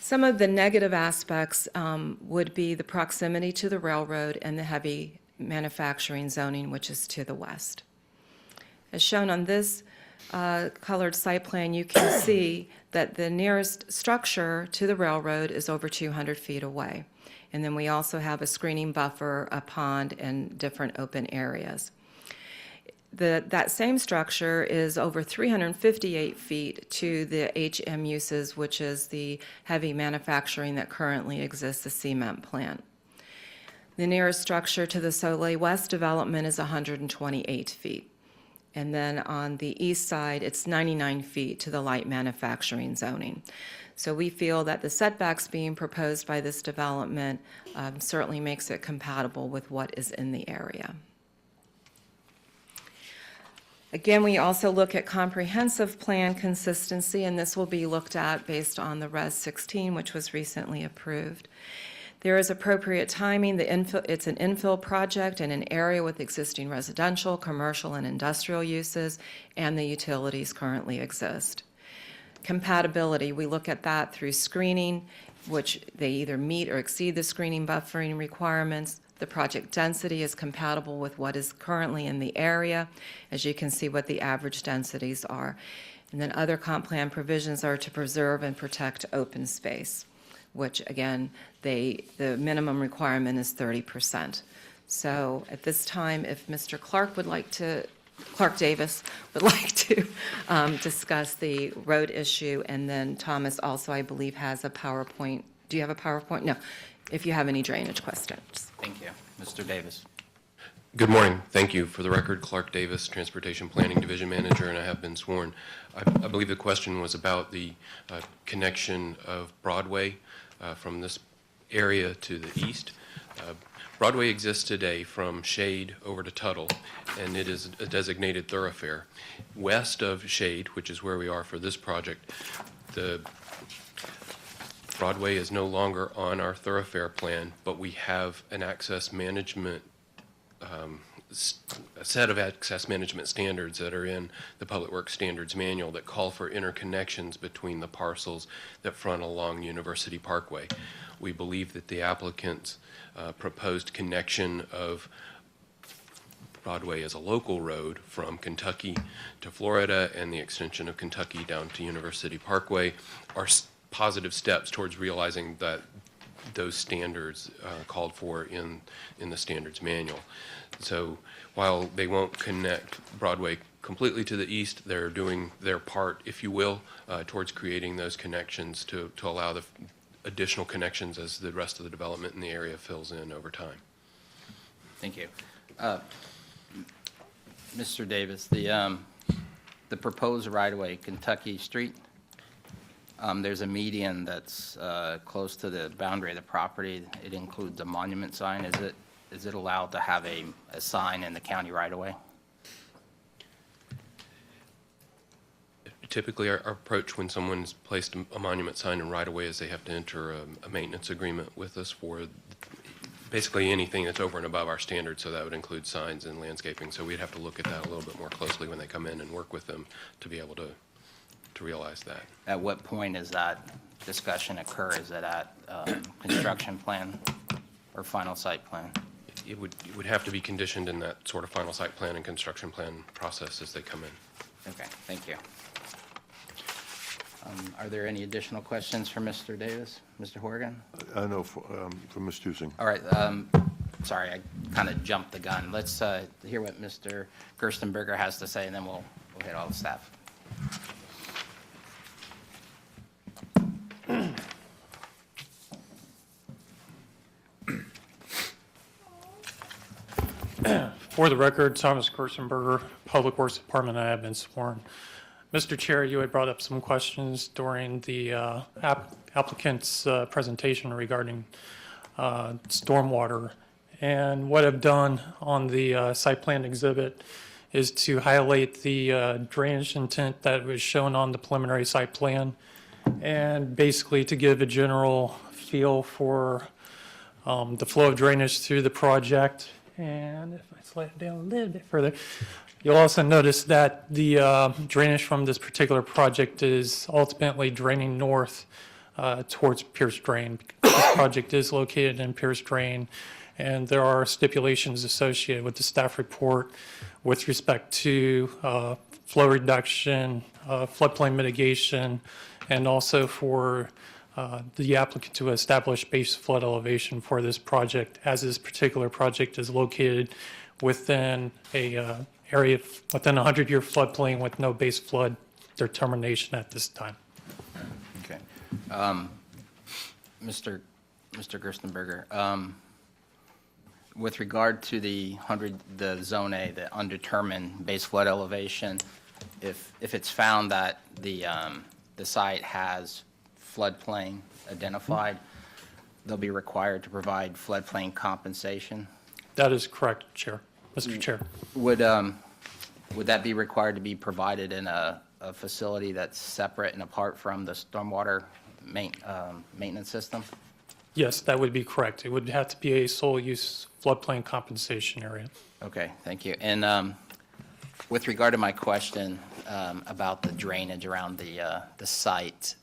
Some of the negative aspects would be the proximity to the railroad and the heavy manufacturing zoning, which is to the west. As shown on this colored site plan, you can see that the nearest structure to the railroad is over 200 feet away. And then we also have a screening buffer, a pond, and different open areas. That same structure is over 358 feet to the HM uses, which is the heavy manufacturing that currently exists, the cement plant. The nearest structure to the Soleil West development is 128 feet. And then on the east side, it's 99 feet to the light manufacturing zoning. So we feel that the setbacks being proposed by this development certainly makes it compatible with what is in the area. Again, we also look at comprehensive plan consistency, and this will be looked at based on the Res 16, which was recently approved. There is appropriate timing. It's an infill project in an area with existing residential, commercial, and industrial uses, and the utilities currently exist. Compatibility, we look at that through screening, which they either meet or exceed the screening buffering requirements. The project density is compatible with what is currently in the area, as you can see what the average densities are. And then other comp plan provisions are to preserve and protect open space, which again, the minimum requirement is 30%. So at this time, if Mr. Clark Davis would like to discuss the road issue, and then Thomas also, I believe, has a PowerPoint. Do you have a PowerPoint? No. If you have any drainage questions. Thank you. Mr. Davis. Good morning. Thank you. For the record, Clark Davis, Transportation Planning Division Manager, and I have been sworn. I believe the question was about the connection of Broadway from this area to the east. Broadway exists today from Shade over to Tuttle, and it is a designated thoroughfare. West of Shade, which is where we are for this project, the Broadway is no longer on our thoroughfare plan, but we have an access management, a set of access management standards that are in the Public Works Standards Manual that call for interconnections between the parcels that front along University Parkway. We believe that the applicant's proposed connection of Broadway as a local road from Kentucky to Florida and the extension of Kentucky down to University Parkway are positive steps towards realizing that those standards called for in the standards manual. So while they won't connect Broadway completely to the east, they're doing their part, if you will, towards creating those connections to allow the additional connections as the rest of the development in the area fills in over time. Thank you. Mr. Davis, the proposed right-of-way, Kentucky Street, there's a median that's close to the boundary of the property. It includes a monument sign. Is it allowed to have a sign in the county right-of-way? Typically, our approach when someone's placed a monument sign in right-of-way is they have to enter a maintenance agreement with us for basically anything that's over and above our standards, so that would include signs and landscaping. So we'd have to look at that a little bit more closely when they come in and work with them to be able to realize that. At what point does that discussion occur? Is it at construction plan or final site plan? It would have to be conditioned in that sort of final site plan and construction plan process as they come in. Okay, thank you. Are there any additional questions for Mr. Davis? Mr. Horgan? No, from Ms. Tusing. All right, sorry, I kind of jumped the gun. Let's hear what Mr. Gerstenberger has to say, and then we'll hit all the staff. For the record, Thomas Gerstenberger, Public Works Department, I have been sworn. Mr. Chair, you had brought up some questions during the applicant's presentation regarding stormwater. And what I've done on the site plan exhibit is to highlight the drainage intent that was shown on the preliminary site plan, and basically to give a general feel for the flow of drainage through the project. And if I slide it down a little bit further, You'll also notice that the drainage from this particular project is ultimately draining north towards Pierce Drain. This project is located in Pierce Drain, and there are stipulations associated with the staff report with respect to flow reduction, floodplain mitigation, and also for the applicant to establish base flood elevation for this project, as this particular project is located within a area within a 100-year floodplain with no base flood determination at this time. Okay. Mr. Gerstenberger, with regard to the Zone A, the undetermined base flood elevation, if it's found that the site has floodplain identified, they'll be required to provide floodplain compensation? That is correct, Chair. Mr. Chair. Would that be required to be provided in a facility that's separate and apart from the stormwater maintenance system? Yes, that would be correct. It would have to be a sole-use floodplain compensation area. Okay, thank you. And with regard to my question about the drainage around the site,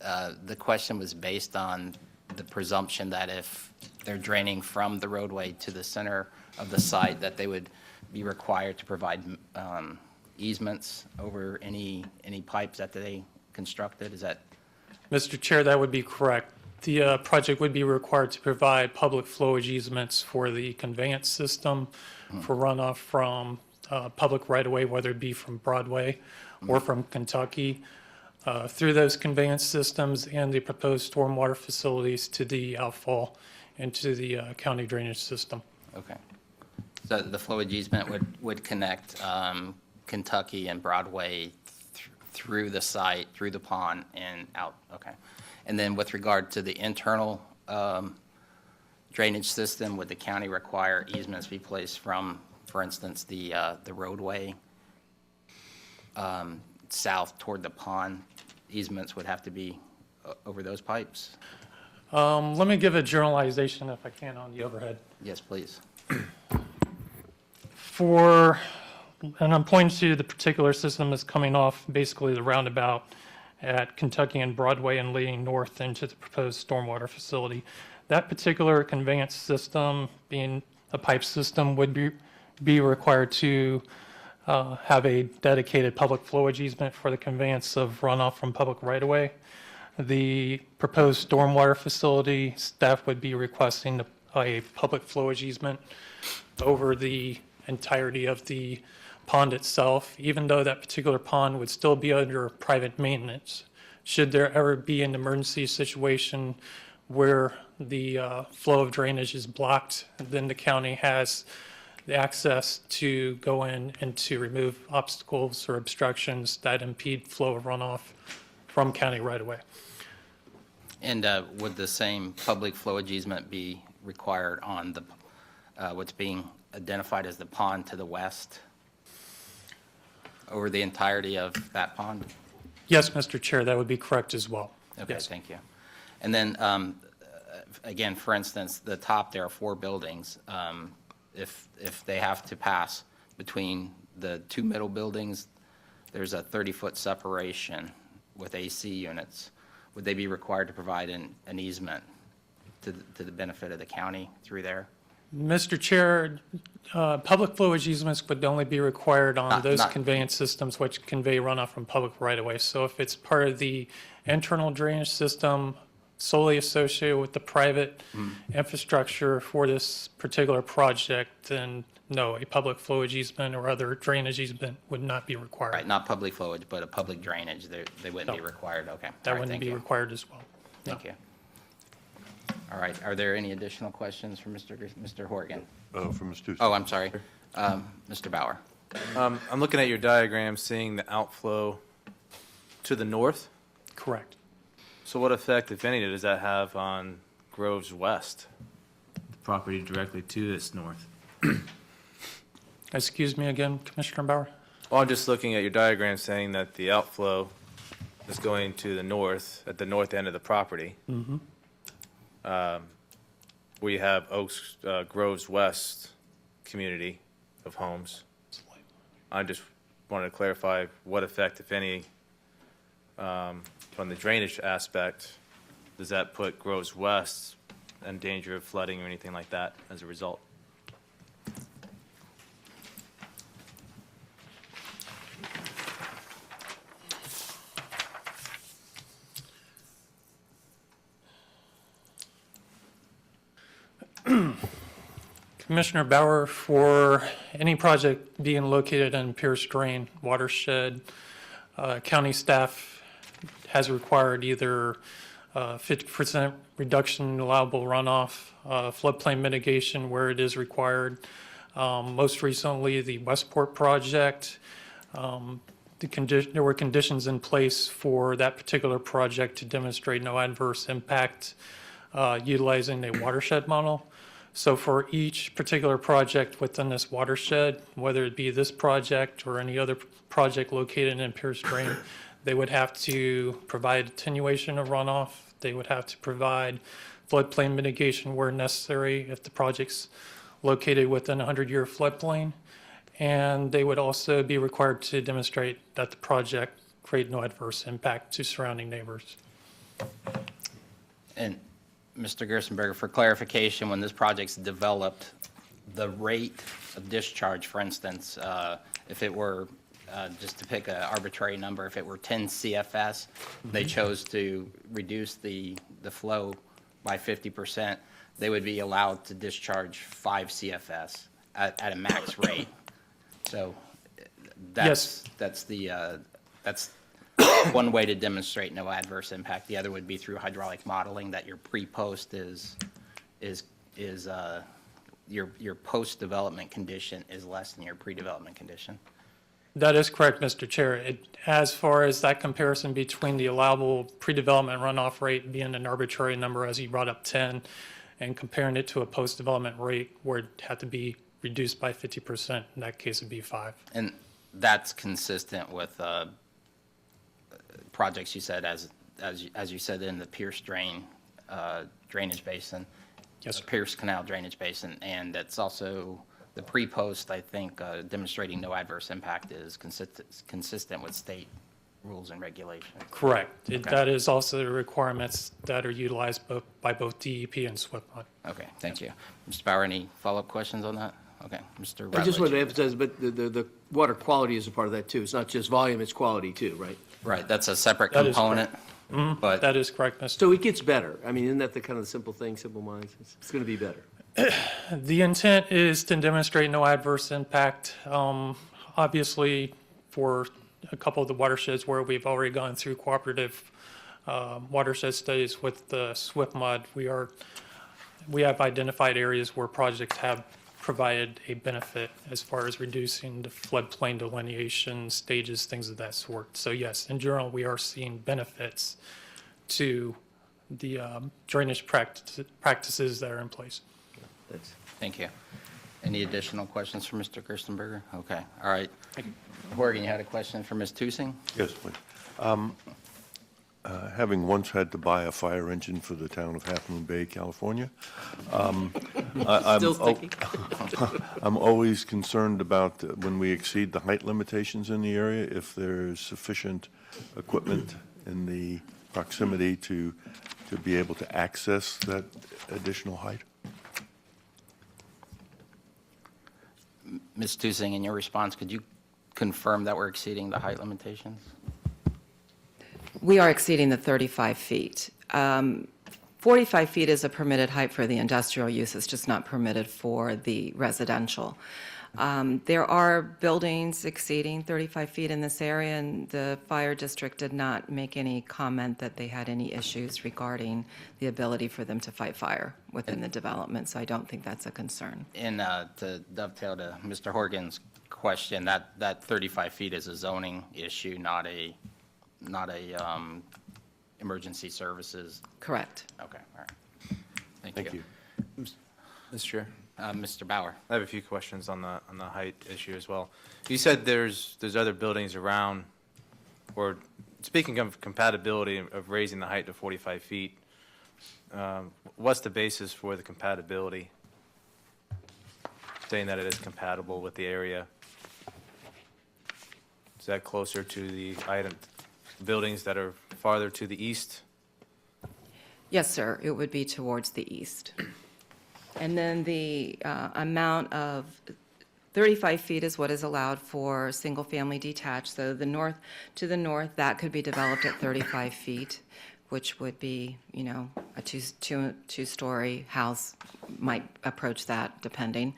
the question was based on the presumption that if they're draining from the roadway to the center of the site, that they would be required to provide easements over any pipes that they constructed? Is that? Mr. Chair, that would be correct. The project would be required to provide public flowage easements for the conveyance system for runoff from public right-of-way, whether it be from Broadway or from Kentucky, through those conveyance systems and the proposed stormwater facilities to the outfall into the county drainage system. Okay. So the flowage easement would connect Kentucky and Broadway through the site, through the pond and out, okay. And then with regard to the internal drainage system, would the county require easements be placed from, for instance, the roadway south toward the pond? Easements would have to be over those pipes? Let me give a generalization, if I can, on the overhead. Yes, please. And I'm pointing to the particular system that's coming off basically the roundabout at Kentucky and Broadway and leading north into the proposed stormwater facility. That particular conveyance system, being a pipe system, would be required to have a dedicated public flowage easement for the conveyance of runoff from public right-of-way. The proposed stormwater facility, staff would be requesting a public flowage easement over the entirety of the pond itself, even though that particular pond would still be under private maintenance. Should there ever be an emergency situation where the flow of drainage is blocked, then the county has the access to go in and to remove obstacles or obstructions that impede flow of runoff from county right-of-way. And would the same public flowage easement be required on the what's being identified as the pond to the west, over the entirety of that pond? Yes, Mr. Chair, that would be correct as well. Okay, Yes. thank you. And then, again, for instance, the top, there are 4 buildings. If they have to pass between the 2 middle buildings, there's a 30-foot separation with AC units. Would they be required to provide an easement to the benefit of the county through there? Mr. Chair, public flowage easements would only be required on those not- conveyance systems which convey runoff from public right-of-way. So if it's part of the internal drainage system solely associated with the private infrastructure for this particular project, then no, a public flowage easement or other drainage easement would not be required. Right, not public flowage, but a public drainage, they wouldn't be No. required, okay. All That right, wouldn't thank be you. required as well. Thank you. All right, are there any additional questions for Mr. Horgan? From Ms. Tucson. Oh, I'm sorry. Mr. Bauer? I'm looking at your diagram, seeing the outflow to the north. Correct. So what effect, if any, does that have on Groves West, the property directly to its north? Excuse me again, Commissioner Bauer? Well, I'm just looking at your diagram saying that the outflow is going to the north, at the north end of the property. We have Groves West community of homes. I'm just wanted to clarify what effect, if any, on the drainage aspect, does that put Groves West in danger of flooding or anything like that as a result? Commissioner Bauer, for any project being located in Pierce Drain watershed, county staff has required either 50% reduction in allowable runoff, floodplain mitigation where it is required. Most recently, the Westport project, there were conditions in place for that particular project to demonstrate no adverse impact utilizing a watershed model. So for each particular project within this watershed, whether it be this project or any other project located in Pierce Drain, they would have to provide attenuation of runoff. They would have to provide floodplain mitigation where necessary if the project's located within a 100-year floodplain. And they would also be required to demonstrate that the project create no adverse impact to surrounding neighbors. And Mr. Gerstenberger, for clarification, when this project's developed, the rate of discharge, for instance, if it were, just to pick an arbitrary number, if it were 10 CFS, they chose to reduce the flow by 50%, they would be allowed to discharge 5 CFS at a max rate. So that's one way to demonstrate no adverse impact. The other would be through hydraulic modeling, that your pre-post your post-development condition is less than your pre-development condition. That is correct, Mr. Chair. As far as that comparison between the allowable pre-development runoff rate being an arbitrary number, as you brought up 10, and comparing it to a post-development rate where it had to be reduced by 50%, in that case it'd be 5. And that's consistent with projects you said, as you said, in the Pierce Drain drainage basin. Yes, sir. Pierce Canal drainage basin, and that's also the pre-post, I think, demonstrating no adverse impact is consistent with state rules and regulations. Correct. Okay. That is also the requirements that are utilized by both DEP and SWIPMUD. Okay, thank you. Mr. Bauer, any follow-up questions on that? Okay, Mr. I just Rutledge. wanted to emphasize, but the water quality is a part of that too. It's not just volume, it's quality too, right? Right, that's a separate That is component, but That is correct, Mr. So it gets better. I mean, isn't that the kind of the simple thing, simple minds? It's going to be better. The intent is to demonstrate no adverse impact. Obviously, for a couple of the watersheds where we've already gone through cooperative watershed studies with the SWIPMUD, we have identified areas where projects have provided a benefit as far as reducing the floodplain delineation stages, things of that sort. So yes, in general, we are seeing benefits to the drainage practices that are in place. Thanks. thank you. Any additional questions for Mr. Gerstenberger? Okay, all right. Horgan, you had a question for Ms. Tusing? Yes, please. Having once had to buy a fire engine for the town of Half Moon Bay, California, I'm Still I'm always concerned about when we exceed the height limitations in the area, if there's sufficient equipment in the proximity to be able to access that additional height. Ms. Tusing, in your response, could you confirm that we're exceeding the height limitations? We are exceeding the 35 feet. 45 feet is a permitted height for the industrial use, it's just not permitted for the residential. There are buildings exceeding 35 feet in this area, and the fire district did not make any comment that they had any issues regarding the ability for them to fight fire within the development, so I don't think that's a concern. And to dovetail to Mr. Horgan's question, that 35 feet is a zoning issue, not a emergency services. Correct. Okay, all right. Thank you. Mr. Chair, Mr. Bauer? I have a few questions on the height issue as well. You said there's other buildings around, or speaking of compatibility of raising the height to 45 feet, what's the basis for the compatibility? Saying that it is compatible with the area? Is that closer to the buildings that are farther to the east? Yes, sir, it would be towards the east. And then the amount of 35 feet is what is allowed for single-family detached. So to the north, that could be developed at 35 feet, which would be, a two-story house might approach that depending,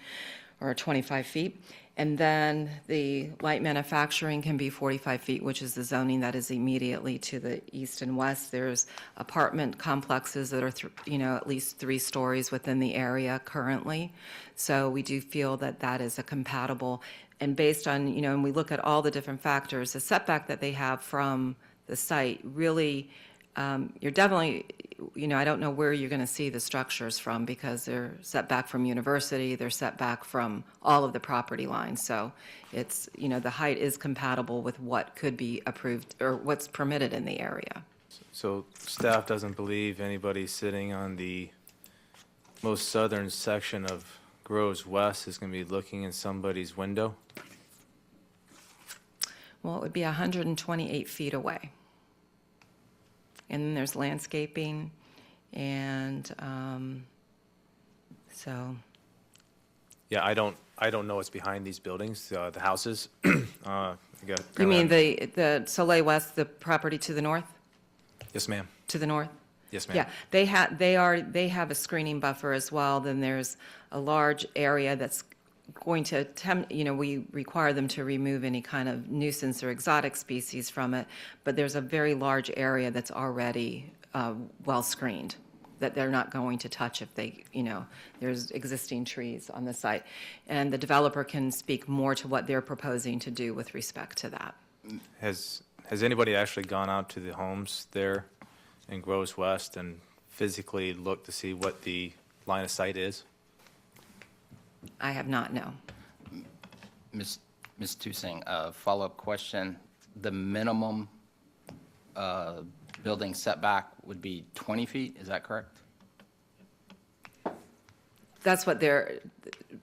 or 25 feet. And then the light manufacturing can be 45 feet, which is the zoning that is immediately to the east and west. There's apartment complexes that are, at least 3 stories within the area currently. So we do feel that that is a compatible, and based on, and we look at all the different factors, the setback that they have from the site really, you're definitely, I don't know where you're going to see the structures from because they're set back from university, they're set back from all of the property lines. So it's, the height is compatible with what could be approved or what's permitted in the area. So staff doesn't believe anybody sitting on the most southern section of Groves West is going to be looking in somebody's window? Well, it would be 128 feet away. And then there's landscaping, and so. Yeah, I don't know what's behind these buildings, the houses. You mean the Soleil West, the property to the north? Yes, ma'am. To the north? Yes, ma'am. Yeah, they have a screening buffer as well. Then there's a large area that's going to attempt, we require them to remove any kind of nuisance or exotic species from it, but there's a very large area that's already well screened that they're not going to touch if they, there's existing trees on the site. And the developer can speak more to what they're proposing to do with respect to that. Has anybody actually gone out to the homes there in Groves West and physically looked to see what the line of sight is? I have not, no. Ms. Tusing, follow-up question. The minimum building setback would be 20 feet, is that correct? That's what they're,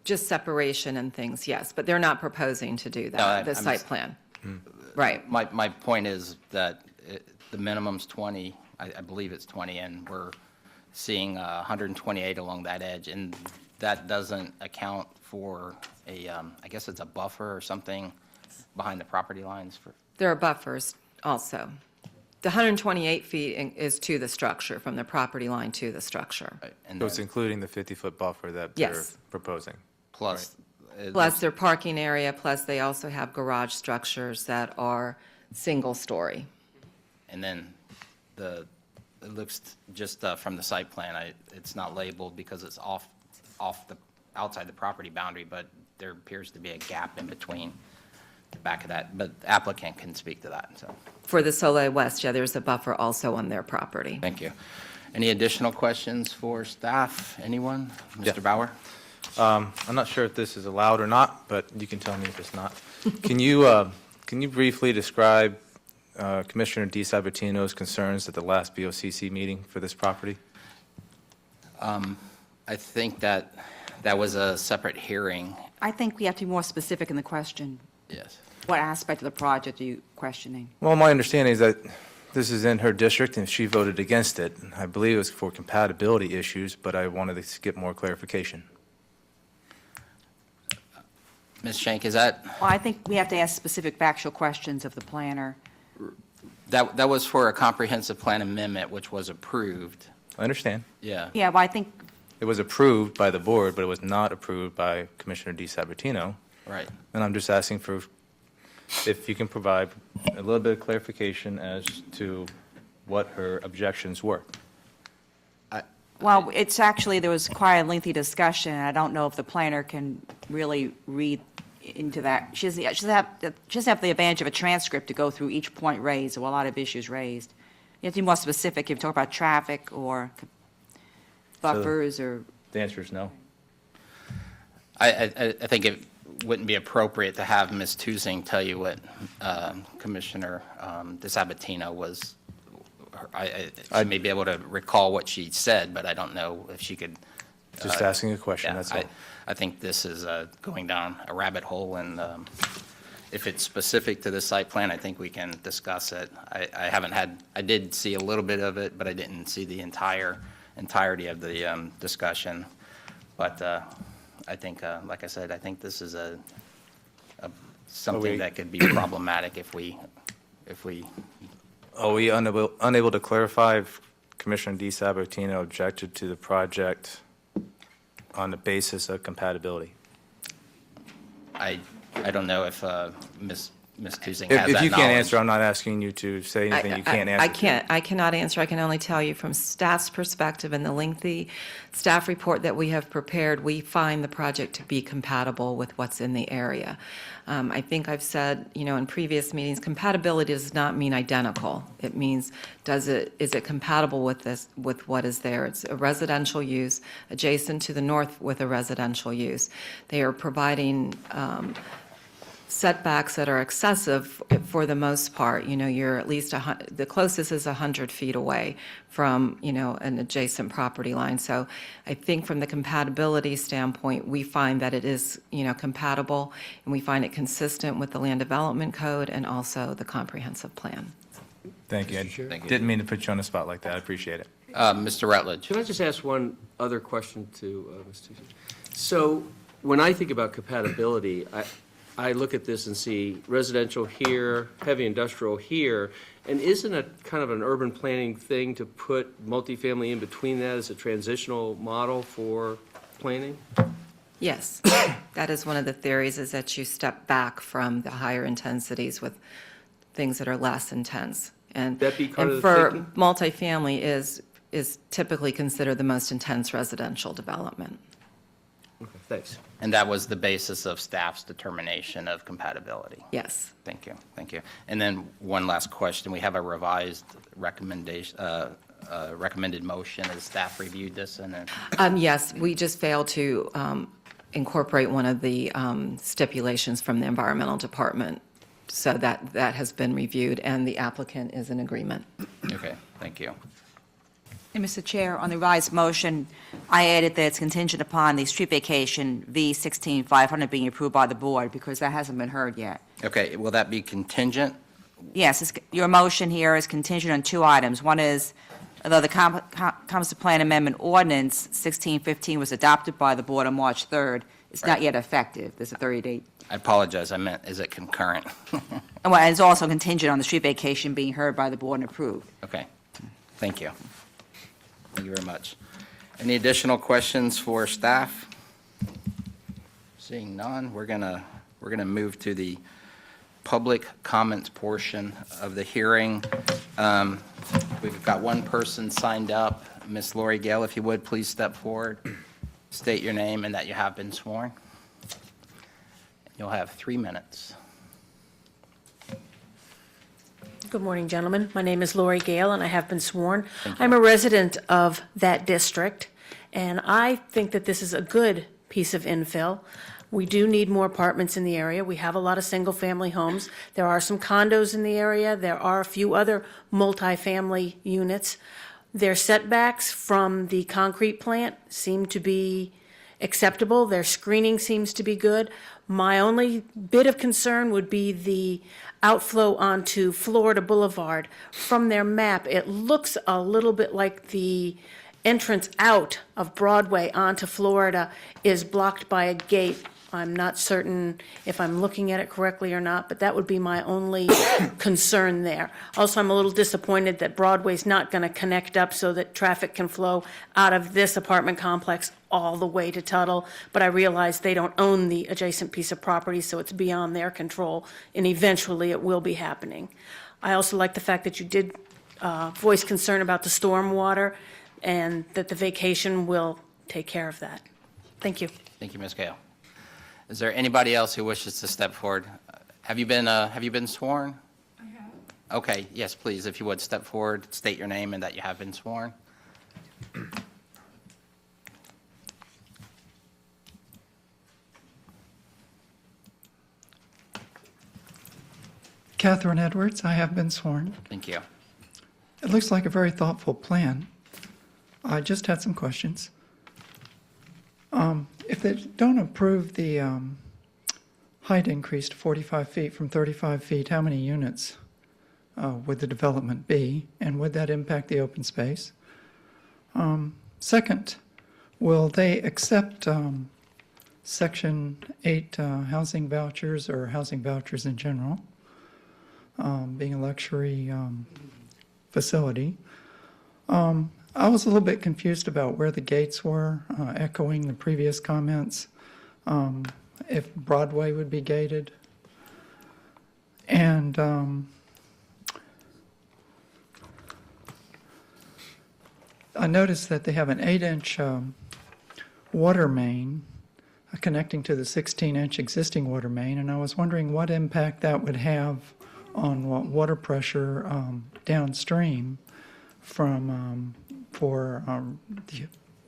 just separation and things, yes, but they're not proposing to do No, that, the I'm site just- plan. Right. My point is that the minimum's 20, I believe it's 20, and we're seeing 128 along that edge, and that doesn't account for I guess it's a buffer or something behind the property lines for, There are buffers also. The 128 feet is to the structure, from the property line to the structure. and So it's then including the 50-foot buffer that they're Yes. proposing? plus. Plus their parking area, plus they also have garage structures that are single-story. And then it looks just from the site plan, it's not labeled because it's outside the property boundary, but there appears to be a gap in between the back of that, but the applicant can speak to that, so, For the Soleil West, yeah, there's a buffer also on their property. thank you. Any additional questions for staff? Anyone? Yeah. Mr. Bauer? I'm not sure if this is allowed or not, but you can tell me if it's not. Can you briefly describe Commissioner DiSabatino's concerns at the last BOCC meeting for this property? I think that was a separate hearing, I think we have to be more specific in the question. yes. What aspect of the project are you questioning? Well, my understanding is that this is in her district, and she voted against it. I believe it was for compatibility issues, but I wanted to get more clarification. Ms. Shank, is that, Well, I think we have to ask specific factual questions of the planner. that was for a comprehensive plan amendment, which was approved, I understand. yeah. Yeah, well, I think, It was approved by the board, but it was not approved by Commissioner DiSabatino. Right. And I'm just asking for, if you can provide a little bit of clarification as to what her objections were. well, it's actually, there was quite a lengthy discussion, and I don't know if the planner can really read into that. She doesn't have the advantage of a transcript to go through each point raised, or a lot of issues raised. You have to be more specific if you talk about traffic or buffers or, The answer is no. I think it wouldn't be appropriate to have Ms. Tusing tell you what Commissioner DiSabatino was, she may be able to recall what she said, but I don't know if she could. Just asking a question, Yeah, that's all. I think this is going down a rabbit hole, and if it's specific to the site plan, I think we can discuss it. I haven't had, I did see a little bit of it, but I didn't see the entirety of the discussion. But I think, like I said, I think this is something that could be problematic if we, Are we unable to clarify if Commissioner DeSabatino objected to the project on the basis of compatibility? I don't know if Ms. Tusing has that knowledge. If you can't answer, I'm not asking you to say anything you can't answer. I cannot answer. I can only tell you from staff's perspective and the lengthy staff report that we have prepared, we find the project to be compatible with what's in the area. I think I've said, in previous meetings, compatibility does not mean identical. It means, is it compatible with what is there? It's a residential use adjacent to the north with a residential use. They are providing setbacks that are excessive for the most part. You're at least, the closest is 100 feet away from, an adjacent property line. So I think from the compatibility standpoint, we find that it is, compatible, and we find it consistent with the Land Development Code and also the comprehensive plan. Thank you. I didn't mean to put you on the spot like that. I appreciate it. Mr. Rutledge. Can I just ask one other question to Ms. Tucson? So when I think about compatibility, I look at this and see residential here, heavy industrial here, and isn't it kind of an urban planning thing to put multifamily in between that as a transitional model for planning? Yes, that is one of the theories, is that you step back from the higher intensities with things that are less intense. And That be kind of the for thinking? multifamily is typically considered the most intense residential development. Okay, thanks. And that was the basis of staff's determination of compatibility. Yes. Thank you, thank you. And then one last question. We have a revised recommendation, recommended motion. Has staff reviewed this? And then Yes, we just failed to incorporate one of the stipulations from the environmental department. So that has been reviewed, and the applicant is in agreement. Okay, thank you. And Mr. Chair, on the revised motion, I added that it's contingent upon the street vacation V16500 being approved by the board, because that hasn't been heard yet. Okay, will that be contingent? Yes, your motion here is contingent on two items. One is, although the comprehensive plan amendment ordinance 1615 was adopted by the board on March 3rd, it's not yet effective. There's a 30-day. I apologize, I meant, is it concurrent? And it's also contingent on the street vacation being heard by the board and approved. Okay, thank you. Thank you very much. Any additional questions for staff? Seeing none, we're gonna move to the public comments portion of the hearing. We've got one person signed up. Ms. Lori Gale, if you would, please step forward. State your name and that you have been sworn. You'll have 3 minutes. Good morning, gentlemen. My name is Lori Gale, and I have been sworn. I'm a resident of that district, and I think that this is a good piece of infill. We do need more apartments in the area. We have a lot of single-family homes. There are some condos in the area. There are a few other multifamily units. Their setbacks from the concrete plant seem to be acceptable. Their screening seems to be good. My only bit of concern would be the outflow onto Florida Boulevard. From their map, it looks a little bit like the entrance out of Broadway onto Florida is blocked by a gate. I'm not certain if I'm looking at it correctly or not, but that would be my only concern there. Also, I'm a little disappointed that Broadway's not going to connect up so that traffic can flow out of this apartment complex all the way to Tuttle, but I realize they don't own the adjacent piece of property, so it's beyond their control, and eventually it will be happening. I also like the fact that you did voice concern about the stormwater, and that the vacation will take care of that. Thank you. Thank you, Ms. Gale. Is there anybody else who wishes to step forward? Have you been sworn? I have. Okay, yes, please, if you would, step forward, state your name and that you have been sworn. Catherine Edwards, I have been sworn. Thank you. It looks like a very thoughtful plan. I just had some questions. If they don't approve the height increased to 45 feet from 35 feet, how many units would the development be? And would that impact the open space? Second, will they accept Section 8 housing vouchers or housing vouchers in general, being a luxury facility? I was a little bit confused about where the gates were, echoing the previous comments, if Broadway would be gated. And I noticed that they have an 8-inch water main connecting to the 16-inch existing water main, and I was wondering what impact that would have on water pressure downstream from for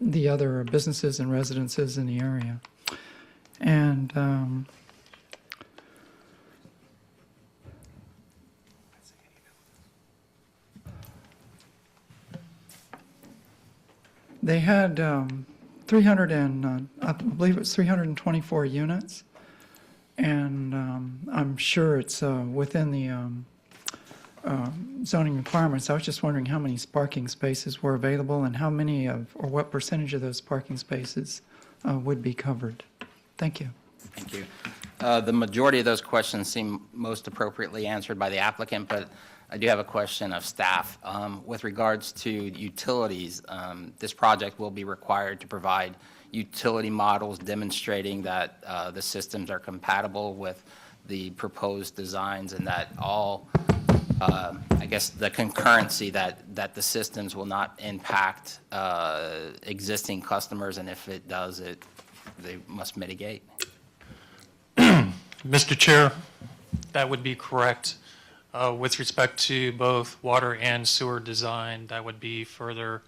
the other businesses and residences in the area. And they had 300 and I believe it was 324 units, and I'm sure it's within the zoning requirements. I was just wondering how many parking spaces were available and how many of, or what percentage of those parking spaces would be covered. Thank you. Thank you. The majority of those questions seem most appropriately answered by the applicant, but I do have a question of staff. With regards to utilities, this project will be required to provide utility models demonstrating that the systems are compatible with the proposed designs and that all, I guess, the concurrency that the systems will not impact existing customers, and if it does, they must mitigate. Mr. Chair, that would be correct. With respect to both water and sewer design, that would be further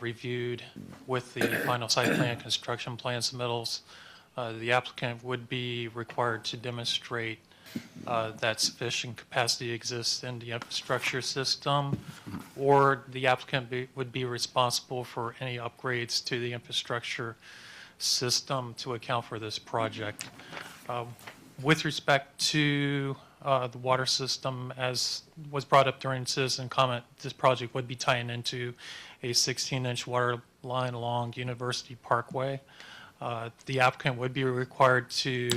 reviewed with the final site plan, construction plan submittals. The applicant would be required to demonstrate that sufficient capacity exists in the infrastructure system, or the applicant would be responsible for any upgrades to the infrastructure system to account for this project. With respect to the water system, as was brought up during citizen comment, this project would be tying into a 16-inch water line along University Parkway. The applicant would be required to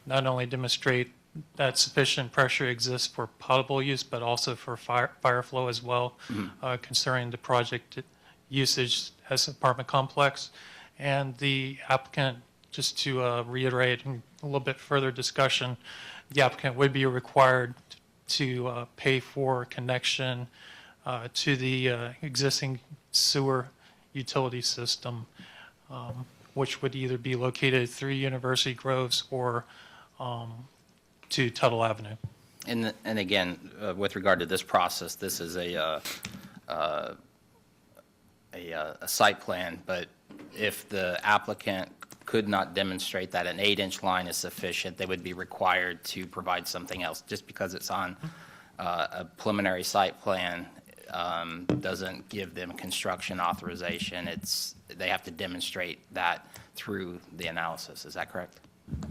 not only demonstrate that sufficient pressure exists for potable use, but also for fire flow as well, considering the project usage as an apartment complex. And the applicant, just to reiterate a little bit further discussion, the applicant would be required to pay for connection to the existing sewer utility system, which would either be located at 3 University Groves or to Tuttle Avenue. And again, with regard to this process, this is a site plan, but if the applicant could not demonstrate that an 8-inch line is sufficient, they would be required to provide something else. Just because it's on a preliminary site plan doesn't give them construction authorization. They have to demonstrate that through the analysis. Is that correct?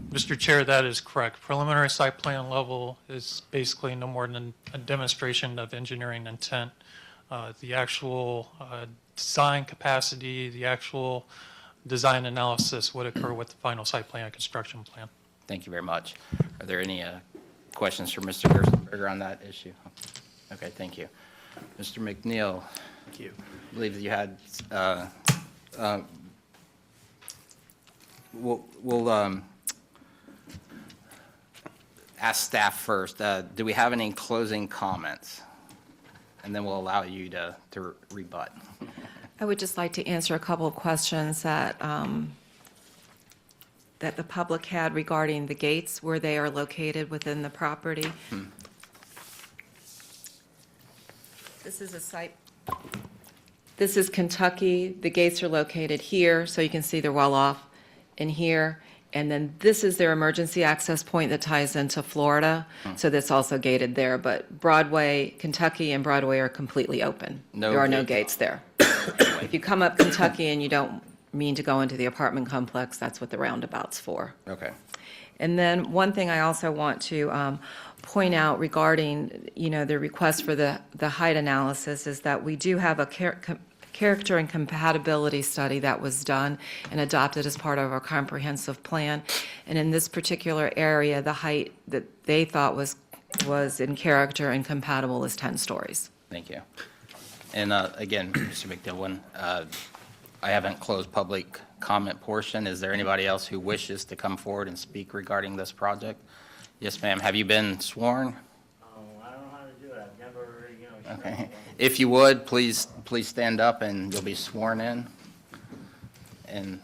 Mr. Chair, that is correct. Preliminary site plan level is basically no more than a demonstration of engineering intent. The actual design capacity, the actual design analysis would occur with the final site plan and construction plan. Thank you very much. Are there any questions for Mr. Gerstenberger on that issue? Okay, thank you. Mr. McNeil. Thank you. I believe that you had, we'll ask staff first. Do we have any closing comments? And then we'll allow you to rebut. I would just like to answer a couple of questions that that the public had regarding the gates, where they are located within the property. This is a site. This is Kentucky. The gates are located here, so you can see they're well off in here. And then this is their emergency access point that ties into Florida, so that's also gated there. But Broadway, Kentucky and Broadway are completely open. No There are no gates. gates there. If you come up Kentucky and you don't mean to go into the apartment complex, that's what the roundabout's for. Okay. And then one thing I also want to point out regarding, the request for the height analysis is that we do have a character and compatibility study that was done and adopted as part of our comprehensive plan. And in this particular area, the height that they thought was in character and compatible is 10 stories. Thank you. And again, Mr. McDillon, I haven't closed public comment portion. Is there anybody else who wishes to come forward and speak regarding this project? Yes, ma'am. Have you been sworn? I don't know how to do it. I've never, Okay. If you would, please stand up and you'll be sworn in. And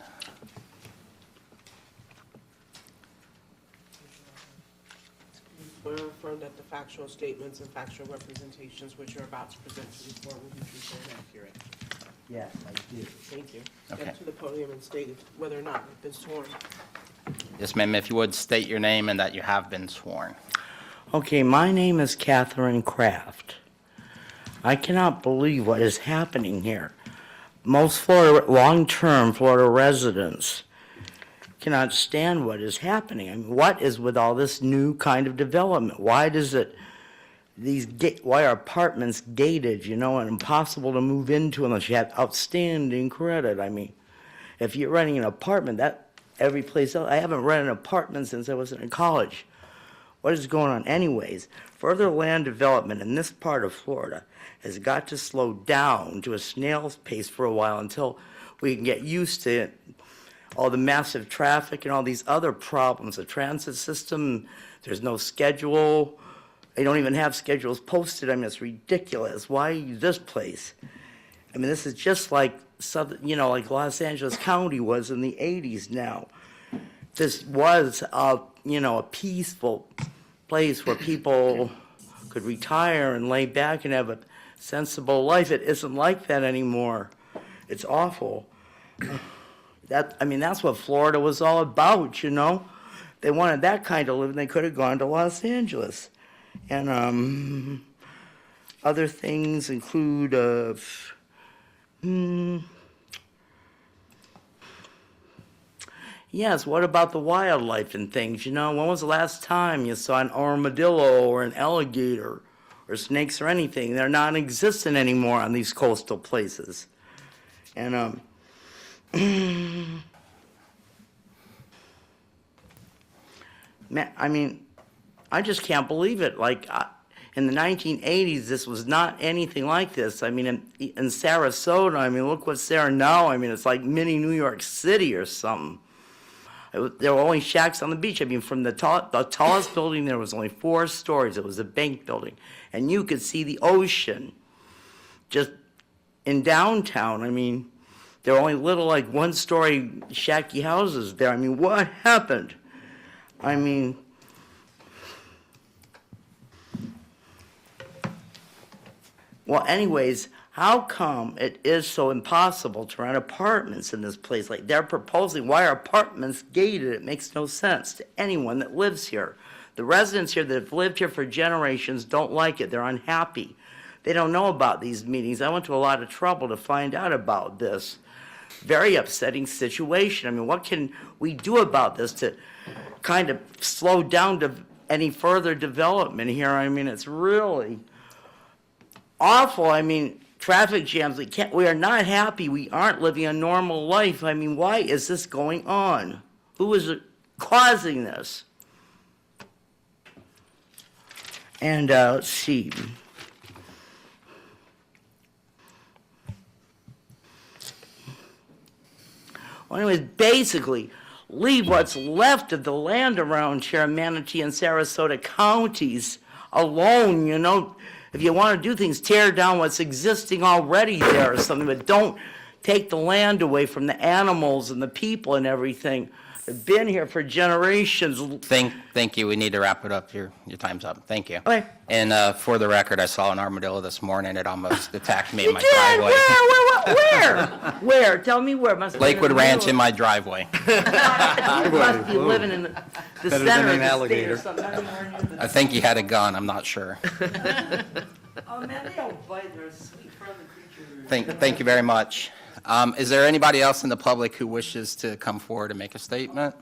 Swear or affirm that the factual statements and factual representations which you're about to present to the board will be truthful and accurate. Yes, I do. Thank you. Okay. Step to the podium and state whether or not you've been sworn. yes, ma'am, if you would state your name and that you have been sworn. Okay, my name is Catherine Kraft. I cannot believe what is happening here. Most Florida, long-term Florida residents cannot stand what is happening. I mean, what is with all this new kind of development? Why does it, why are apartments gated, and impossible to move into unless you have outstanding credit? I mean, if you're renting an apartment, that every place else, I haven't rented an apartment since I was in college. What is going on anyways? Further land development in this part of Florida has got to slow down to a snail's pace for a while until we can get used to it. All the massive traffic and all these other problems, the transit system, there's no schedule. They don't even have schedules posted. I mean, it's ridiculous. Why use this place? I mean, this is just like like Los Angeles County was in the 80s now. This was a peaceful place where people could retire and lay back and have a sensible life. It isn't like that anymore. It's awful. That's what Florida was all about, They wanted that kind of living, they could have gone to Los Angeles. And other things include, yes, what about the wildlife and things, When was the last time you saw an armadillo or an alligator or snakes or anything? They're non-existent anymore on these coastal places. And, I just can't believe it. In the 1980s, this was not anything like this. In Sarasota, look what's there now. It's like mini New York City or something. There were only shacks on the beach. From the tallest building, there was only 4 stories. It was a bank building. And you could see the ocean just in downtown. There were only little, 1-story shacky houses there. What happened? Well, anyways, how come it is so impossible to rent apartments in this place? They're proposing, why are apartments gated? It makes no sense to anyone that lives here. The residents here that have lived here for generations don't like it. They're unhappy. They don't know about these meetings. I went to a lot of trouble to find out about this. Very upsetting situation. What can we do about this to kind of slow down to any further development here? It's really awful. Traffic jams. We are not happy. We aren't living a normal life. Why is this going on? Who is causing this? And let's see. Well, anyways, basically, leave what's left of the land around here in Manatee and Sarasota counties alone, If you want to do things, tear down what's existing already there or something, but don't take the land away from the animals and the people and everything. They've been here for generations. Thank you. We need to wrap it up. Your time's up. Thank you. Okay. And for the record, I saw an armadillo this morning. It almost attacked me in my You did? driveway. Where? Tell me where. Must have been Lakewood the Ranch middle in my driveway. You must be living in the Better than center an of the state or alligator. something. Not anywhere near the- I think he had a gun. I'm not sure. Oh, man, they don't bite. They're sweet friendly creatures. Thank you very much. Is there anybody else in the public who wishes to come forward and make a statement?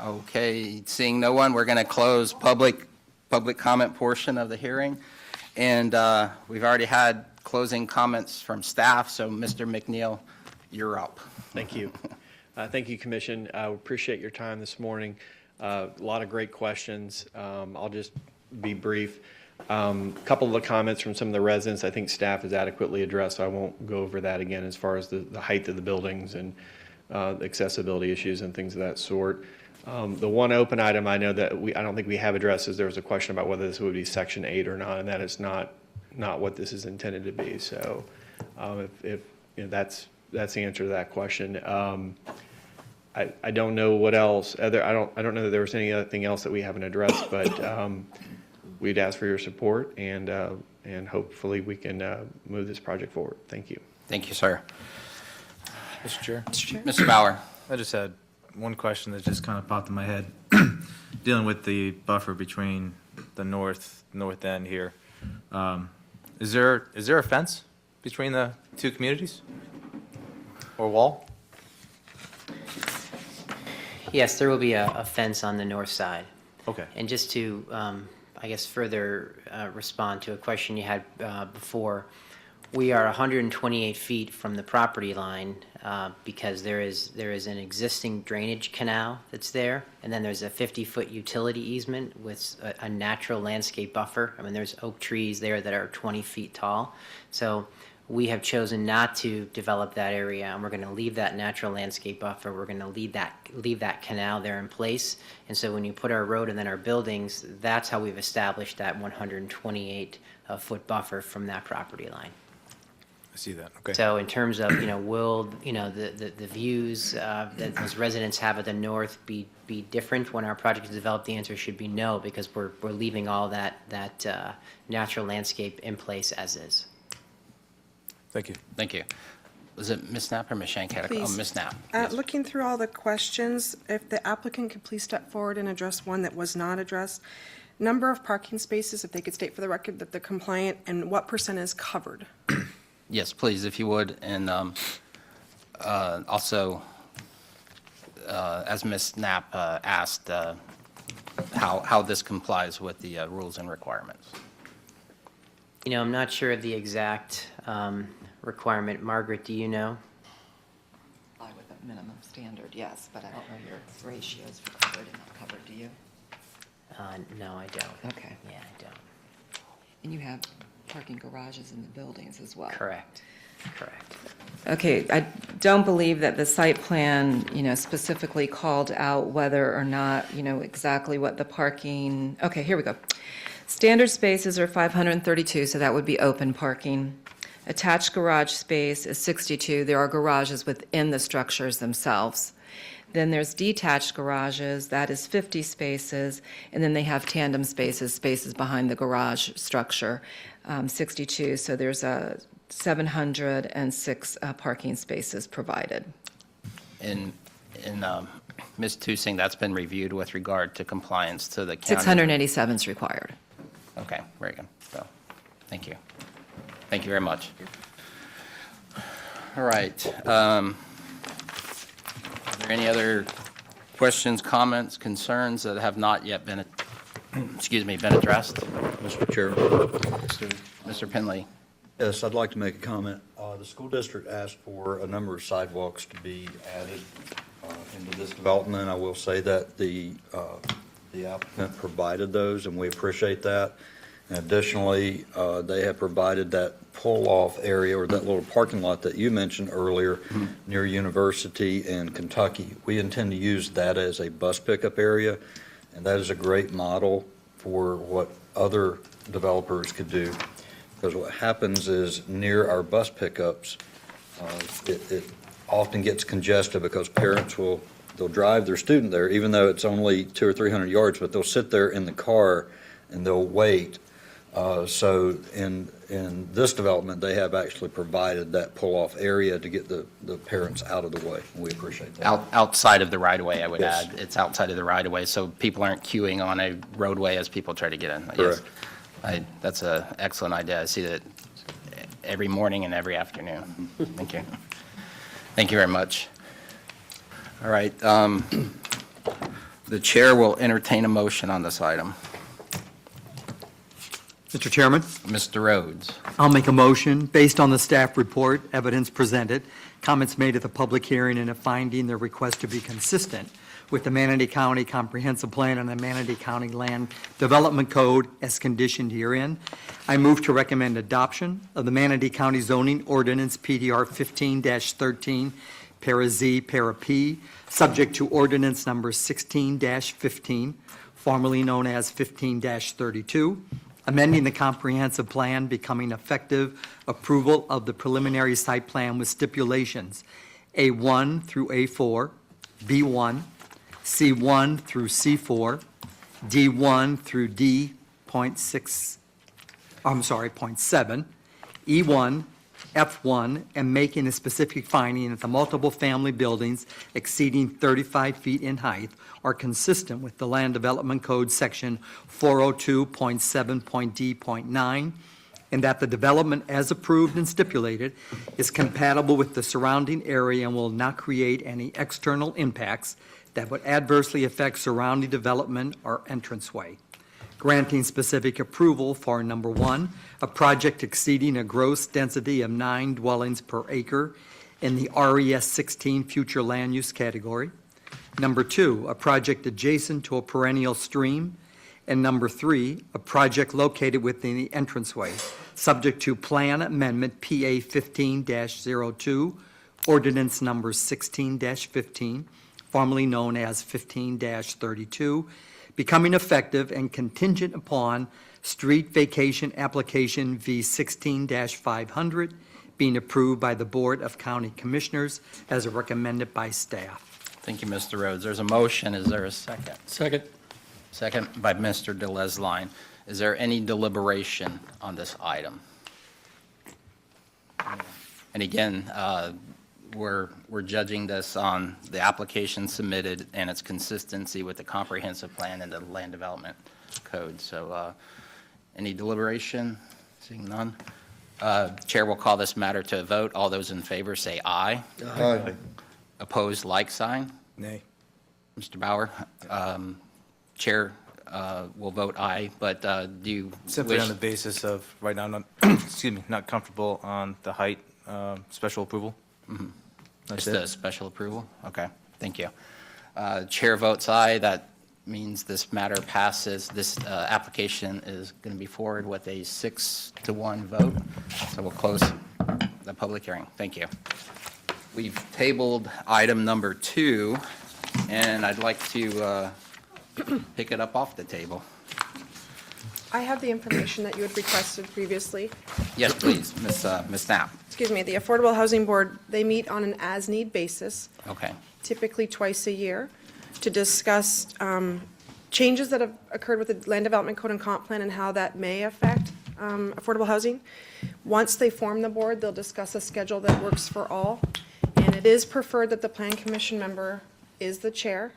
Okay, seeing no one, we're going to close public comment portion of the hearing. And we've already had closing comments from staff, so Mr. McNeil, you're up. Thank you. Thank you, Commission. I appreciate your time this morning. A lot of great questions. I'll just be brief. A couple of the comments from some of the residents, I think staff has adequately addressed, so I won't go over that again as far as the height of the buildings and accessibility issues and things of that sort. The one open item I know that I don't think we have addressed is there was a question about whether this would be Section 8 or not, and that is not what this is intended to be. So if you know, that's the answer to that question. I don't know what else. I don't know that there was anything else that we haven't addressed, but we'd ask for your support, and hopefully we can move this project forward. Thank you. Thank you, sir. Mr. Chair? Mr. Bauer? I just had one question that just kind of popped in my head, dealing with the buffer between the north end here. Is there a fence between the two communities? Or wall? Yes, there will be a fence on the north side. Okay. And just to, I guess, further respond to a question you had before, we are 128 feet from the property line because there is an existing drainage canal that's there, and then there's a 50-foot utility easement with a natural landscape buffer. I mean, there's oak trees there that are 20 feet tall. So we have chosen not to develop that area, and we're going to leave that natural landscape buffer. We're going to leave that canal there in place. And so when you put our road and then our buildings, that's how we've established that 128-foot buffer from that property line. I see that, okay. So in terms of, will, the views that those residents have at the north be different when our project is developed? The answer should be no, because we're leaving all that natural landscape in place as is. Thank you. Thank you. Was it Ms. Knapp or Ms. Shank? Oh, Please. Ms. Knapp. Looking through all the questions, if the applicant could please step forward and address one that was not addressed. Number of parking spaces, if they could state for the record that they're compliant, and what % is covered? Yes, please, if you would. And also, as Ms. Knapp asked, how this complies with the rules and requirements. I'm not sure of the exact requirement. Margaret, do you know? Comply with a minimum standard, yes, but I don't know your ratios for covered and not covered, do you? No, I don't. Okay. Yeah, I don't. And you have parking garages in the buildings as well? Correct. Okay, I don't believe that the site plan, specifically called out whether or not, exactly what the parking, okay, here we go. Standard spaces are 532, so that would be open parking. Attached garage space is 62. There are garages within the structures themselves. Then there's detached garages, that is 50 spaces, and then they have tandem spaces behind the garage structure, 62. So there's 706 parking spaces provided. And Ms. Tusing, that's been reviewed with regard to compliance to the county? 687 is required. Okay, very good. So, thank you. Thank you very much. All right. Are there any other questions, comments, concerns that have not yet been, been addressed? Mr. Chair. Mr. Penley. Yes, I'd like to make a comment. The school district asked for a number of sidewalks to be added into this development. I will say that the applicant provided those, and we appreciate that. And additionally, they have provided that pull-off area, or that little parking lot that you mentioned earlier, near University and Kentucky. We intend to use that as a bus pickup area, and that is a great model for what other developers could do. Because what happens is, near our bus pickups, it often gets congested because parents they'll drive their student there, even though it's only 200 or 300 yards, but they'll sit there in the car and they'll wait. So in this development, they have actually provided that pull-off area to get the parents out of the way. We appreciate that. Outside of the right-of-way, I would Yes. add. It's outside of the right-of-way, so people aren't queuing on a roadway as people try to get in. Correct. Yes. That's an excellent idea. I see that every morning and every afternoon. Thank you. Thank you very much. All right. The chair will entertain a motion on this item. Mr. Chairman, Mr. Rhodes. I'll make a motion based on the staff report, evidence presented, comments made at the public hearing, and a finding the request to be consistent with the Manatee County Comprehensive Plan and the Manatee County Land Development Code as conditioned herein. I move to recommend adoption of the Manatee County Zoning Ordinance PDR 15-13, para Z, para P, subject to ordinance number 16-15, formerly known as 15-32, amending the comprehensive plan, becoming effective approval of the preliminary site plan with stipulations A1 through A4, B1, C1 through C4, D1 through D.6, .7, E1, F1, and making a specific finding that the multiple family buildings exceeding 35 feet in height are consistent with the Land Development Code Section 402.7.D.9, and that the development as approved and stipulated is compatible with the surrounding area and will not create any external impacts that would adversely affect surrounding development or entranceway. Granting specific approval for number 1, a project exceeding a gross density of 9 dwellings per acre in the RES 16 future land use category. Number 2, a project adjacent to a perennial stream. And number 3, a project located within the entranceway, subject to Plan Amendment PA 15-02, Ordinance Number 16-15, formerly known as 15-32, becoming effective and contingent upon street vacation application V 16-500 being approved by the Board of County Commissioners as recommended by staff. Thank you, Mr. Rhodes. There's a motion. Is there a second? Second. Second by Mr. DeLesline. Is there any deliberation on this item? And again, we're judging this on the application submitted and its consistency with the comprehensive plan and the land development code. So any deliberation? Seeing none. Chair will call this matter to a vote. All those in favor say aye. Aye. Opposed, like sign. Nay. Mr. Bauer, Chair will vote aye, but do you Simply wish- on the basis of, right now, not, excuse me, not comfortable on the height special approval? That's Just it. a special approval? Okay, thank you. Chair votes aye. That means this matter passes. This application is going to be forwarded with a 6-1 vote. So we'll close the public hearing. Thank you. We've tabled item number 2, and I'd like to pick it up off the table. I have the information that you had requested previously. Yes, please, Ms. Knapp. Excuse me, the Affordable Housing Board, they meet on an as-need basis, Okay. typically twice a year, to discuss changes that have occurred with the Land Development Code and Comp Plan and how that may affect affordable housing. Once they form the board, they'll discuss a schedule that works for all. And it is preferred that the Plan Commission member is the chair.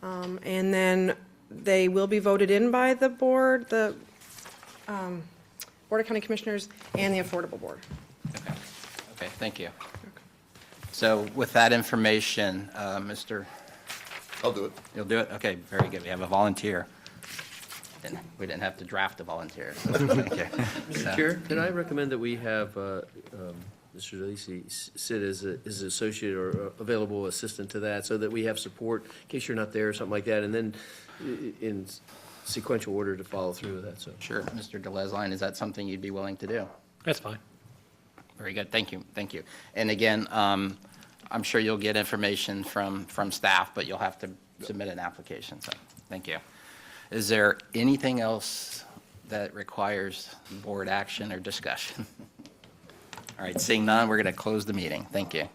And then they will be voted in by the board, the Board of County Commissioners, and the Affordable Board. Okay, thank you. So with that information, Mr. I'll do it. You'll do it? Okay, very good. We have a volunteer. We didn't have to draft a volunteer. So thank you. Mr. Chair, can I recommend that we have Mr. DeLisi sit as an associate or available assistant to that, so that we have support in case you're not there or something like that, and then in sequential order to follow through with that, so. Sure, Mr. DeLesline, is that something you'd be willing to do? That's fine. Very good, thank you, thank you. And again, I'm sure you'll get information from staff, but you'll have to submit an application, so, thank you. Is there anything else that requires board action or discussion? All right, seeing none, we're going to close the meeting. Thank you.